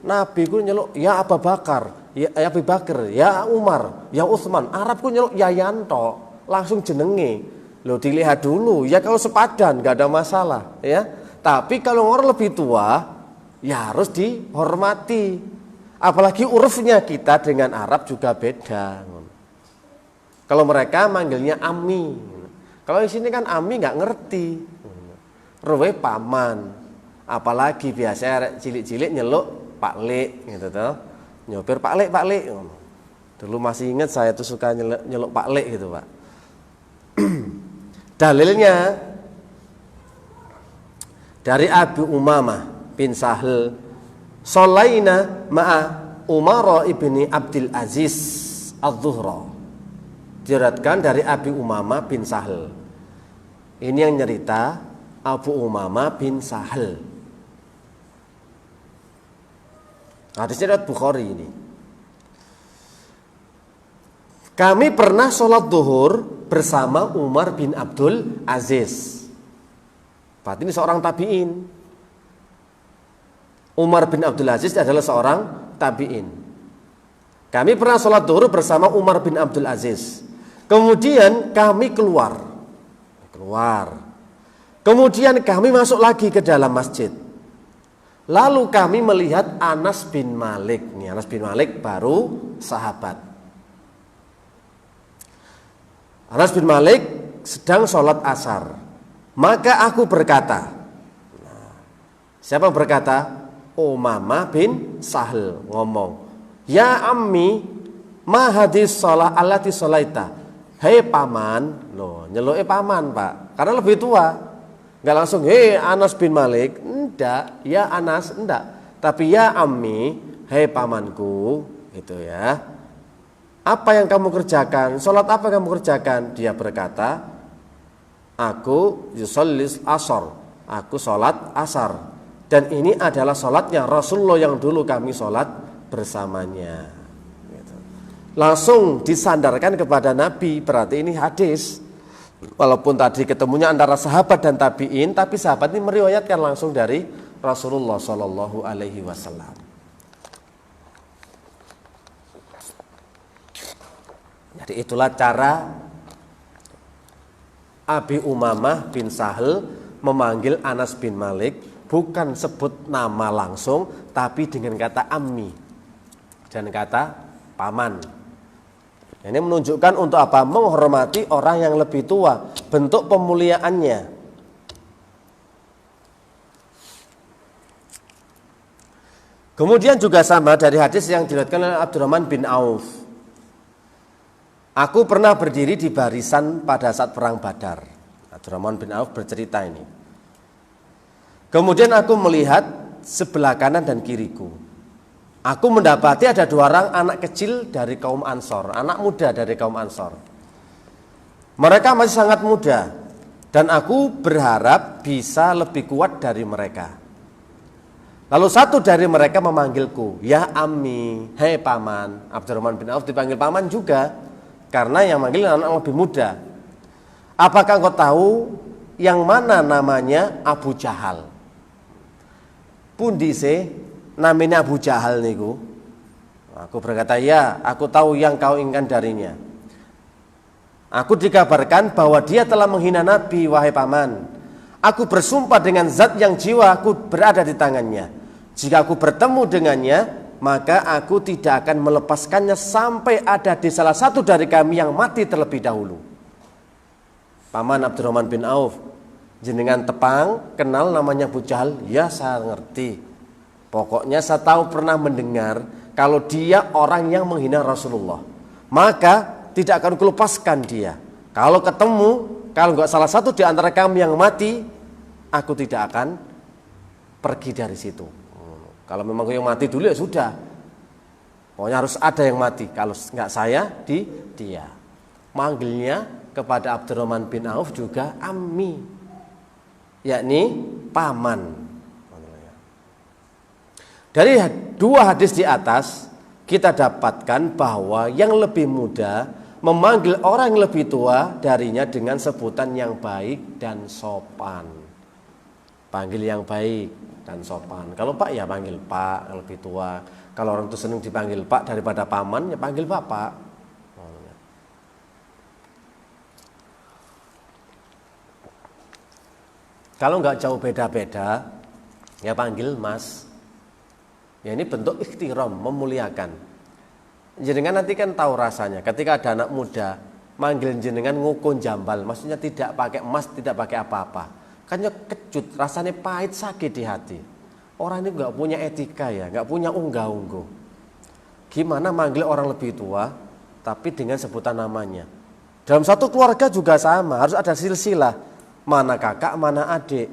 Nabi ku nyeluk ya Abu Bakar, ya Abu Bakar, ya Umar, ya Utsman. Arab ku nyeluk ya Yanto, langsung jenenge. Lo dilihat dulu, ya kalau sepadan nggak ada masalah, ya. Tapi kalau orang lebih tua, ya harus dihormati. Apalagi urufnya kita dengan Arab juga beda. Kalau mereka manggilnya Ami, kalau di sini kan Ami nggak ngerti. Ruwe paman, apalagi biasa cilik-cilik nyeluk Pak Lek gitu toh. Nyopir Pak Lek. Dulu masih ingat saya tuh suka nyeluk Pak Lek gitu, Pak. Dalilnya dari Abu Umamah bin Sahal, Sholaina ma'a Umar ibni Abdul Aziz Az-Zuhra. Diriwayatkan dari Abu Umamah bin Sahal. Ini yang nyerita Abu Umamah bin Sahal. Hadisnya riwayat Bukhari ini. Kami pernah sholat duhur bersama Umar bin Abdul Aziz. Berarti ini seorang tabi'in. Umar bin Abdul Aziz adalah seorang tabi'in. Kami pernah sholat duhur bersama Umar bin Abdul Aziz. Kemudian kami keluar. Kemudian kami masuk lagi ke dalam masjid. Lalu kami melihat Anas bin Malik. Nih, Anas bin Malik baru sahabat. Anas bin Malik sedang sholat asar. Maka aku berkata, siapa berkata? Umamah bin Sahal ngomong, ya ammi, ma hadis sholat allati sholaita. Hei paman, loh nyeluke paman Pak, karena lebih tua. Enggak langsung hei Anas bin Malik, enggak, ya Anas, enggak. Tapi ya ammi, hei pamanku, gitu ya. Apa yang kamu kerjakan? Sholat apa yang kamu kerjakan? Dia berkata, aku yusollis asar, aku sholat asar. Dan ini adalah sholatnya Rasulullah yang dulu kami sholat bersamanya. Gitu. Langsung disandarkan kepada Nabi, berarti ini hadis. Walaupun tadi ketemunya antara sahabat dan tabi'in, tapi sahabat ini meriwayatkan langsung dari Rasulullah Shallallahu Alaihi Wasallam. Jadi itulah cara Abi Umamah bin Sahal memanggil Anas bin Malik, bukan sebut nama langsung, tapi dengan kata ammi dan kata paman. Ini menunjukkan untuk apa? Menghormati orang yang lebih tua, bentuk pemuliaannya. Kemudian juga sama dari hadis yang diriwayatkan oleh Abdurrahman bin Auf. Aku pernah berdiri di barisan pada saat perang Badar. Abdurrahman bin Auf bercerita ini. Kemudian aku melihat sebelah kanan dan kiriku. Aku mendapati ada 2 orang anak kecil dari kaum Ansor, anak muda dari kaum Ansor. Mereka masih sangat muda dan aku berharap bisa lebih kuat dari mereka. Lalu satu dari mereka memanggilku, ya ammi, hei paman. Abdurrahman bin Auf dipanggil paman juga karena yang manggil anak lebih muda. Apakah engkau tahu yang mana namanya Abu Jahal? Pundi sih namanya Abu Jahal niku? Aku berkata, ya, aku tahu yang kau inginkan darinya. Aku dikabarkan bahwa dia telah menghina Nabi, wahai paman. Aku bersumpah dengan zat yang jiwaku berada di tangannya. Jika aku bertemu dengannya, maka aku tidak akan melepaskannya sampai ada di salah satu dari kami yang mati terlebih dahulu. Paman Abdurrahman bin Auf, jenengan tepang kenal namanya Abu Jahal? Ya, saya ngerti. Pokoknya saya tahu pernah mendengar kalau dia orang yang menghina Rasulullah, maka tidak akan kulepaskan dia. Kalau ketemu, kalau enggak salah satu di antara kami yang mati, aku tidak akan pergi dari situ. Kalau memang yang mati dulu ya sudah. Pokoknya harus ada yang mati. Kalau nggak saya, dia. Manggilnya kepada Abdurrahman bin Auf juga ammi, yakni paman. Dari dua hadis di atas kita dapatkan bahwa yang lebih muda memanggil orang yang lebih tua darinya dengan sebutan yang baik dan sopan. Panggil yang baik dan sopan. Kalau Pak ya panggil Pak, yang lebih tua. Kalau orang itu senang dipanggil Pak daripada paman, ya panggil Bapak. Kalau nggak jauh beda-beda, ya panggil Mas. Ya ini bentuk ikhtiram, memuliakan. Jenengan nanti kan tahu rasanya. Ketika ada anak muda manggil jenengan ngukun jambal, maksudnya tidak pakai emas, tidak pakai apa-apa. Kan kecut, rasanya pahit, sakit di hati. Orang ini nggak punya etika ya, nggak punya unggah-ungguh. Gimana manggil orang lebih tua, tapi dengan sebutan namanya. Dalam satu keluarga juga sama, harus ada silsilah. Mana kakak, mana adik.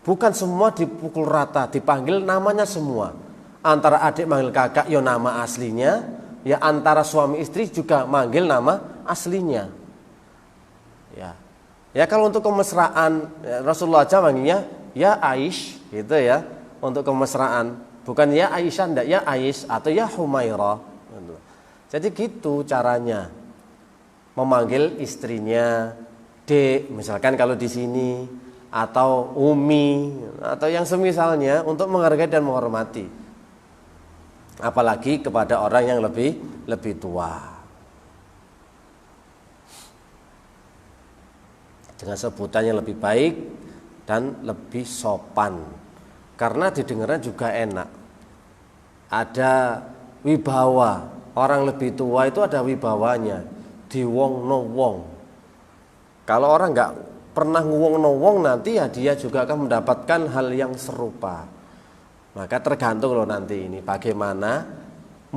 Bukan semua dipukul rata, dipanggil namanya semua. Antara adik manggil kakak, ya nama aslinya. Ya antara suami istri juga manggil nama aslinya. Ya kalau untuk kemesraan, ya, Rasulullah aja manggilnya ya Aish, gitu ya. Untuk kemesraan, bukan ya Aisyah, enggak, ya Aish atau ya Humairah. Jadi gitu caranya memanggil istrinya, Dek, misalkan kalau di sini, atau Umi, atau yang semisalnya untuk menghargai dan menghormati. Apalagi kepada orang yang lebih tua. Dengan sebutan yang lebih baik dan lebih sopan. Karena didengarnya juga enak. Ada wibawa. Orang lebih tua itu ada wibawanya. Diwong no wong. Kalau orang nggak pernah nguwong no wong, nanti ya dia juga akan mendapatkan hal yang serupa. Maka tergantung loh nanti ini bagaimana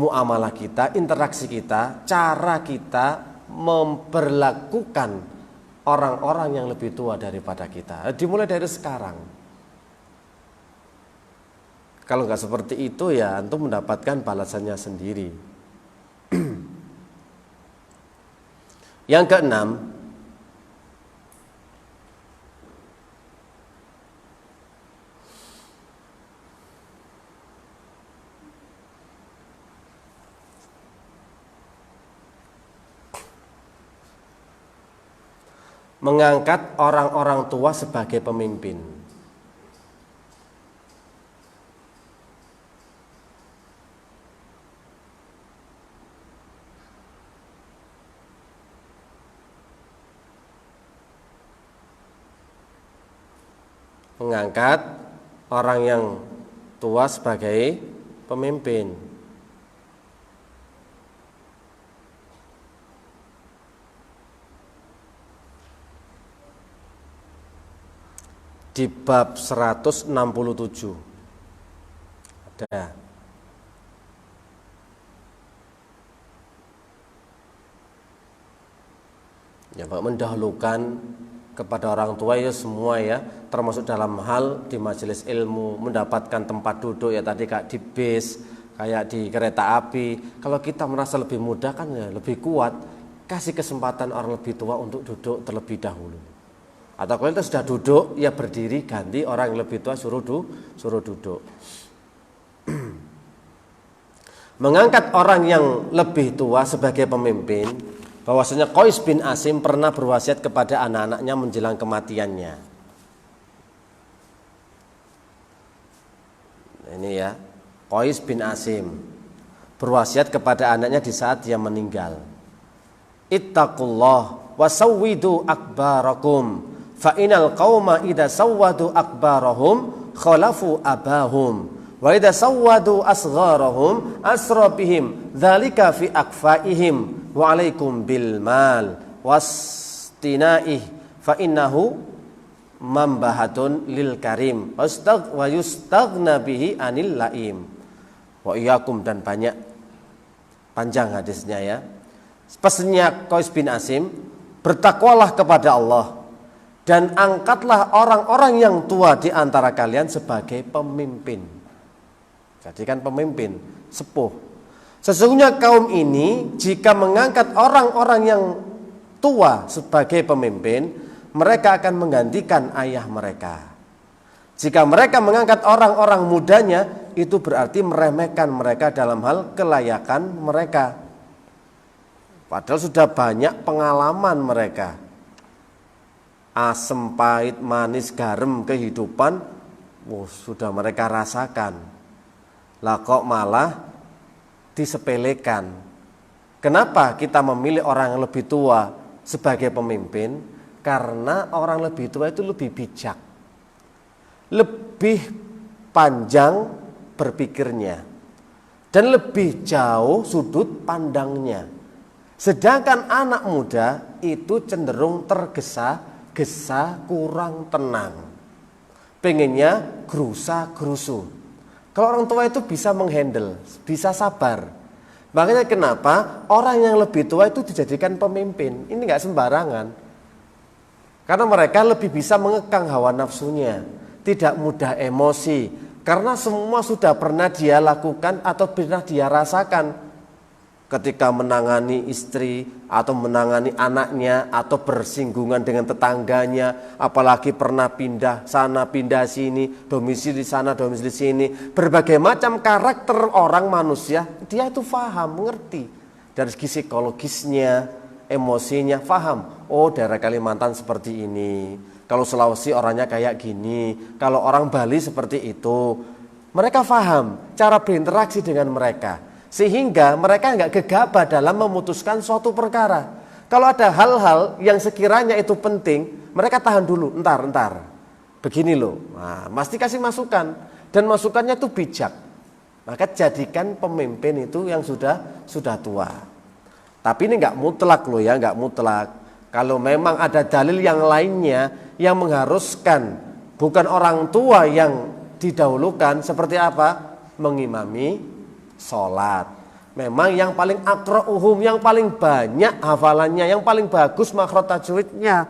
muamalah kita, interaksi kita, cara kita memperlakukan orang-orang yang lebih tua daripada kita. Dimulai dari sekarang. Kalau nggak seperti itu ya antum mendapatkan balasannya sendiri. Yang keenam, mengangkat orang-orang tua sebagai pemimpin. Mengangkat orang yang tua sebagai pemimpin. Di bab 167 ada. Ya, Pak, mendahulukan kepada orang tua ya semua ya, termasuk dalam hal di majelis ilmu, mendapatkan tempat duduk ya tadi kayak di bis, kayak di kereta api. Kalau kita merasa lebih muda kan ya lebih kuat, kasih kesempatan orang lebih tua untuk duduk terlebih dahulu. Atau kalau kita sudah duduk, ya berdiri, ganti orang yang lebih tua suruh duduk. Mengangkat orang yang lebih tua sebagai pemimpin, bahwasanya Qais bin Asim pernah berwasiat kepada anak-anaknya menjelang kematiannya. Ini ya, Qais bin Asim berwasiat kepada anaknya di saat dia meninggal. Ittaqullah wa sawwidu akbarakum. Fa inal qauma idza sawwadu akbarahum khalafu abahum wa idza sawwadu asgharahum asra bihim dzalika fi akfaihim wa alaikum bil mal wastinaih fa innahu mambahatun lil karim wa yustaghna bihi anil laim wa iyyakum, dan banyak panjang hadisnya ya. Pesannya Qais bin Asim, bertakwalah kepada Allah dan angkatlah orang-orang yang tua di antara kalian sebagai pemimpin. Jadikan pemimpin, sepuh. Sesungguhnya kaum ini jika mengangkat orang-orang yang tua sebagai pemimpin, mereka akan menggantikan ayah mereka. Jika mereka mengangkat orang-orang mudanya, itu berarti meremehkan mereka dalam hal kelayakan mereka. Padahal sudah banyak pengalaman mereka. Asem, pahit, manis, garam kehidupan, sudah mereka rasakan. Lah kok malah disepelekan. Kenapa kita memilih orang yang lebih tua sebagai pemimpin? Karena orang lebih tua itu lebih bijak, lebih panjang berpikirnya, dan lebih jauh sudut pandangnya. Sedangkan anak muda itu cenderung tergesa-gesa, kurang tenang, pengennya gerusa-gerusu. Kalau orang tua itu bisa menghandle, bisa sabar. Makanya kenapa orang yang lebih tua itu dijadikan pemimpin. Ini gak sembarangan. Karena mereka lebih bisa mengekang hawa nafsunya, tidak mudah emosi. Karena semua sudah pernah dia lakukan atau pernah dia rasakan. Ketika menangani istri atau menangani anaknya atau bersinggungan dengan tetangganya, apalagi pernah pindah sana pindah sini, domisili sana domisili sini, berbagai macam karakter orang manusia dia itu paham, mengerti dari segi psikologisnya, emosinya, paham. Oh, daerah Kalimantan seperti ini, kalau Sulawesi orangnya kayak gini, kalau orang Bali seperti itu. Mereka paham cara berinteraksi dengan mereka, sehingga mereka nggak gegabah dalam memutuskan suatu perkara. Kalau ada hal-hal yang sekiranya itu penting, mereka tahan dulu, entar. Begini loh, nah, mesti kasih masukan, dan masukannya itu bijak. Maka jadikan pemimpin itu yang sudah tua. Tapi ini nggak mutlak loh ya, nggak mutlak. Kalau memang ada dalil yang lainnya yang mengharuskan bukan orang tua yang didahulukan, seperti apa? Mengimami sholat. Memang yang paling aqra'uhum, yang paling banyak hafalannya, yang paling bagus makhraj tajwidnya.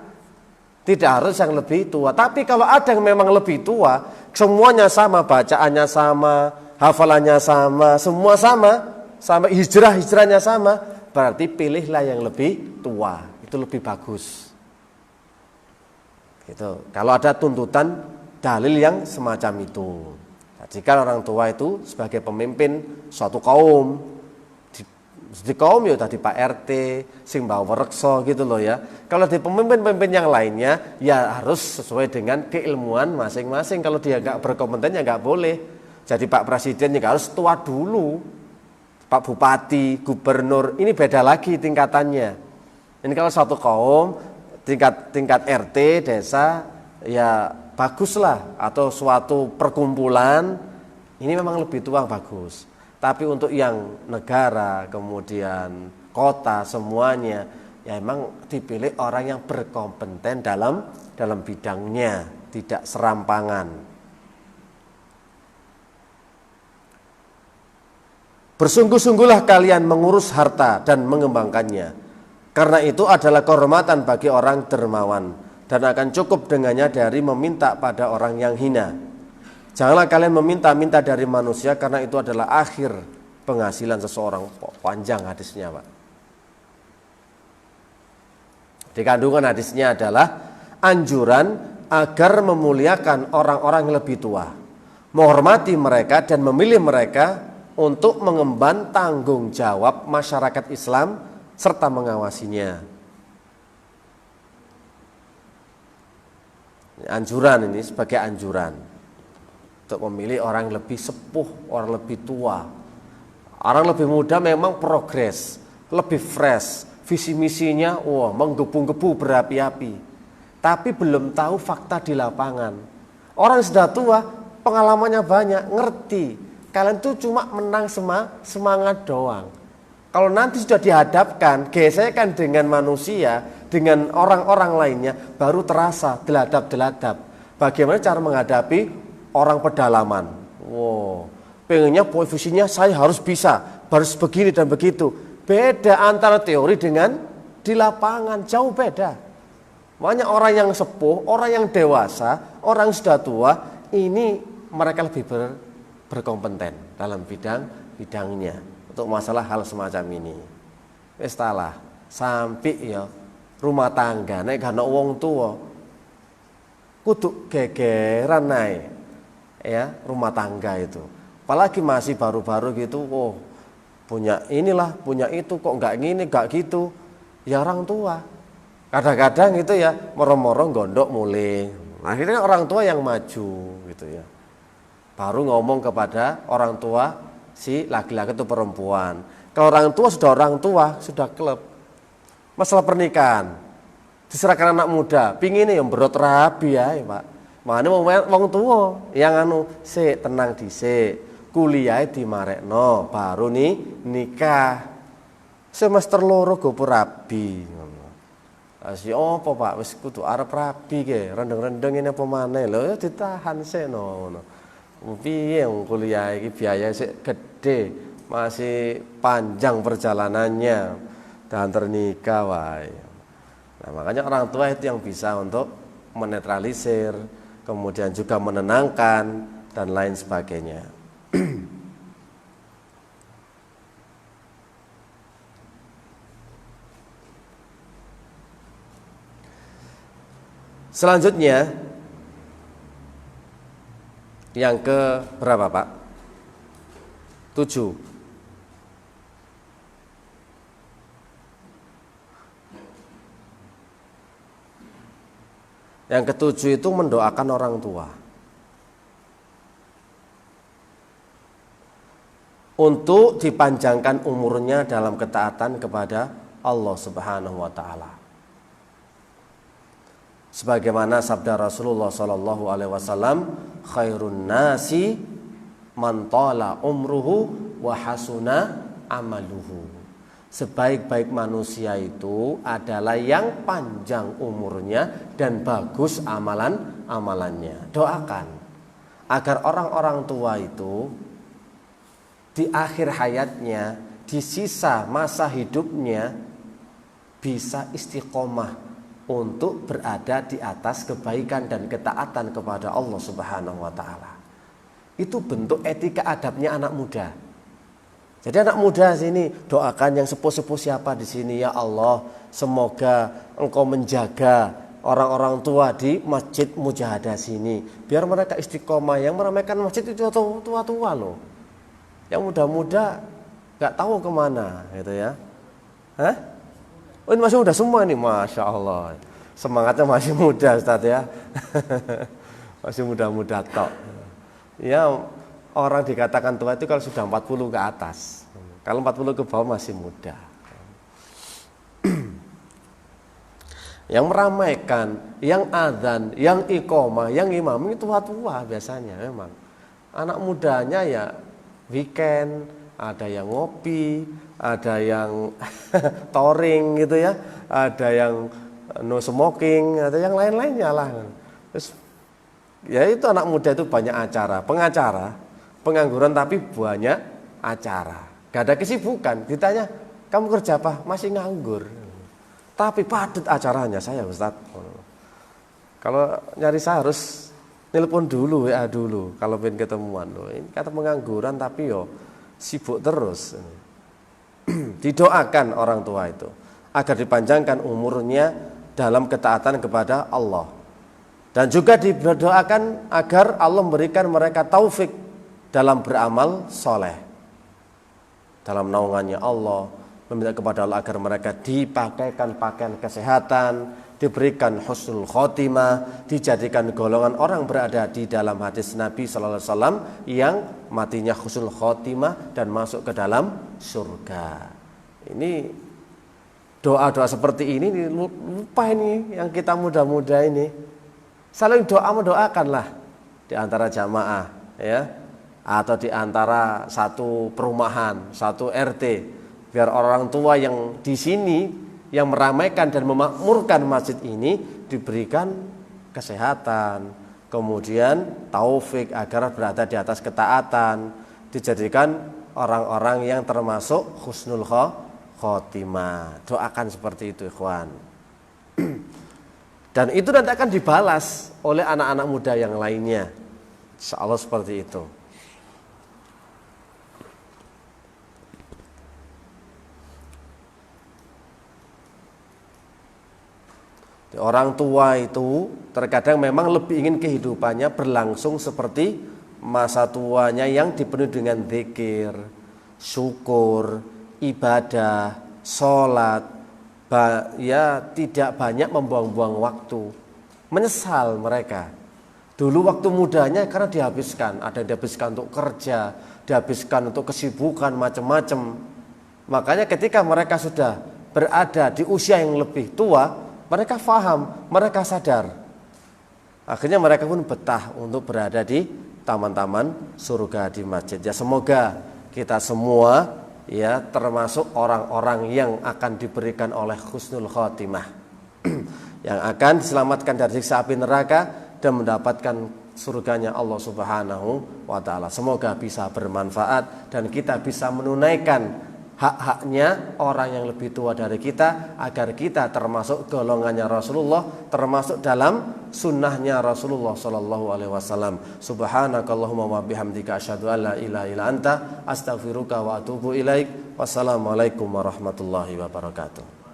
Tidak harus yang lebih tua. Tapi kalau ada yang memang lebih tua, semuanya sama, bacaannya sama, hafalannya sama, semua sama hijrahnya sama, berarti pilihlah yang lebih tua. Itu lebih bagus. Gitu. Kalau ada tuntutan dalil yang semacam itu. Jika orang tua itu sebagai pemimpin suatu kaum, di kaum ya tadi Pak RT, sing bawa rekso gitu loh ya. Kalau di pemimpin-pemimpin yang lainnya ya harus sesuai dengan keilmuan masing-masing. Kalau dia nggak berkompeten ya nggak boleh. Jadi Pak Presiden juga harus tua dulu. Pak Bupati, Gubernur, ini beda lagi tingkatannya. Ini kalau satu kaum tingkat RT desa ya baguslah, atau suatu perkumpulan ini memang lebih tua bagus. Tapi untuk yang negara, kemudian kota, semuanya ya emang dipilih orang yang berkompeten dalam bidangnya, tidak serampangan. Bersungguh-sungguhlah kalian mengurus harta dan mengembangkannya, karena itu adalah kehormatan bagi orang dermawan, dan akan cukup dengannya dari meminta pada orang yang hina. Janganlah kalian meminta-minta dari manusia, karena itu adalah akhir penghasilan seseorang. Panjang hadisnya, Pak. Di kandungan hadisnya adalah anjuran agar memuliakan orang-orang yang lebih tua, menghormati mereka dan memilih mereka untuk mengemban tanggung jawab masyarakat Islam serta mengawasinya. Anjuran ini sebagai anjuran untuk memilih orang yang lebih sepuh, orang lebih tua. Orang lebih muda memang progres, lebih fresh, visi misinya menggebu-gebu berapi-api. Tapi belum tahu fakta di lapangan. Orang yang sudah tua pengalamannya banyak, ngerti. Kalian tuh cuma menang semangat doang. Kalau nanti sudah dihadapkan, gesekan dengan manusia, dengan orang-orang lainnya, baru terasa deladap-deladap. Bagaimana cara menghadapi orang pedalaman? Pengennya posisinya saya harus bisa, harus begini dan begitu. Beda antara teori dengan di lapangan, jauh beda. Banyak orang yang sepuh, orang yang dewasa, orang yang sudah tua, ini mereka lebih berkompeten dalam bidangnya. untuk masalah hal semacam ini. Wis talah sampai ya rumah tangga nek gak ana wong tuwa kudu gegeran naik ya rumah tangga itu. Apalagi masih baru-baru gitu, oh punya inilah, punya itu kok nggak gini, nggak gitu. Ya orang tua. Kadang-kadang itu ya moro-moro gondok mulai. Akhirnya orang tua yang maju gitu ya. Baru ngomong kepada orang tua si laki-laki itu perempuan. Kalau orang tua sudah klub. Masalah pernikahan diserahkan anak muda, pingin yang berot rabi ya, Pak. Makanya wong tua yang tenang dhisik, kuliah di marekno, baru nih nikah. Semester loro go rabi. Si apa Pak wis kudu arep rabi ke, rendeng-rendeng ini apa maneh lho, ya ditahan seno ngono. Piye wong kuliah iki biaya sik gede, masih panjang perjalanannya dan ternikah wae. Nah, makanya orang tua itu yang bisa untuk menetralisir, kemudian juga menenangkan dan lain sebagainya. Selanjutnya yang ke berapa Pak? 7. Yang ketujuh itu mendoakan orang tua untuk dipanjangkan umurnya dalam ketaatan kepada Allah Subhanahu wa taala. Sebagaimana sabda Rasulullah sallallahu alaihi wasallam, khairun nasi man tala umruhu wa hasuna amaluhu. Sebaik-baik manusia itu adalah yang panjang umurnya dan bagus amalan-amalannya. Doakan agar orang-orang tua itu di akhir hayatnya, di sisa masa hidupnya bisa istiqomah untuk berada di atas kebaikan dan ketaatan kepada Allah Subhanahu wa taala. Itu bentuk etika adabnya anak muda. Jadi anak muda sini doakan yang sepuh-sepuh siapa di sini, ya Allah, semoga Engkau menjaga orang-orang tua di Masjid Mujahadah sini, biar mereka istiqomah. Yang meramaikan masjid itu tua-tua loh. Yang muda-muda nggak tahu kemana, gitu ya. Hah? Oh ini masih muda semua nih, masya Allah. Semangatnya masih muda, Ustaz ya. Masih muda-muda tok. Ya. Orang dikatakan tua itu kalau sudah 40 ke atas. Kalau 40 ke bawah masih muda. Yang meramaikan, yang adzan, yang iqomah, yang imam itu tua-tua biasanya memang. Anak mudanya ya weekend, ada yang ngopi, ada yang touring gitu ya, ada yang no smoking, ada yang lain-lainnya lah. Terus ya itu anak muda itu banyak acara, pengacara. Pengangguran tapi banyak acara. Gak ada kesibukan. Ditanya, kamu kerja apa? Masih nganggur. Tapi padat acaranya saya Ustaz. Kalau nyari saya harus nelpon dulu, WA dulu. Kalau pengen ketemuan loh. Ini kata pengangguran tapi yo sibuk terus. Didoakan orang tua itu agar dipanjangkan umurnya dalam ketaatan kepada Allah. Dan juga didoakan agar Allah memberikan mereka taufik dalam beramal soleh, dalam naungannya Allah, meminta kepada Allah agar mereka dipakaikan pakaian kesehatan, diberikan husnul khotimah, dijadikan golongan orang berada di dalam hadis Nabi Sallallahu Alaihi Wasallam yang matinya husnul khotimah dan masuk ke dalam surga. Ini doa-doa seperti ini lupa ini yang kita muda-muda ini. Saling doa mendoakanlah di antara jamaah, ya. Atau di antara satu perumahan, satu RT, biar orang tua yang di sini yang meramaikan dan memakmurkan masjid ini diberikan kesehatan, kemudian taufik agar berada di atas ketaatan, dijadikan orang-orang yang termasuk husnul khotimah. Doakan seperti itu, ikhwan. Dan itu nanti akan dibalas oleh anak-anak muda yang lainnya. Insyaallah seperti itu. Orang tua itu terkadang memang lebih ingin kehidupannya berlangsung seperti masa tuanya yang dipenuhi dengan zikir, syukur, ibadah, sholat, ya tidak banyak membuang-buang waktu. Menyesal mereka. Dulu waktu mudanya karena dihabiskan, ada yang dihabiskan untuk kerja, dihabiskan untuk kesibukan macam-macam. Makanya ketika mereka sudah berada di usia yang lebih tua, mereka faham, mereka sadar. Akhirnya mereka pun betah untuk berada di taman-taman surga di masjid. Ya semoga kita semua ya termasuk orang-orang yang akan diberikan oleh husnul khotimah, yang akan diselamatkan dari siksa api neraka dan mendapatkan surganya Allah Subhanahu wa taala. Semoga bisa bermanfaat dan kita bisa menunaikan hak-haknya orang yang lebih tua dari kita, agar kita termasuk golongannya Rasulullah, termasuk dalam sunnahnya Rasulullah sallallahu alaihi wasallam. Subhanakallahumma wa bihamdika asyhadu an la ilaha illa anta astaghfiruka wa atubu ilaik. Wassalamualaikum warahmatullahi wabarakatuh.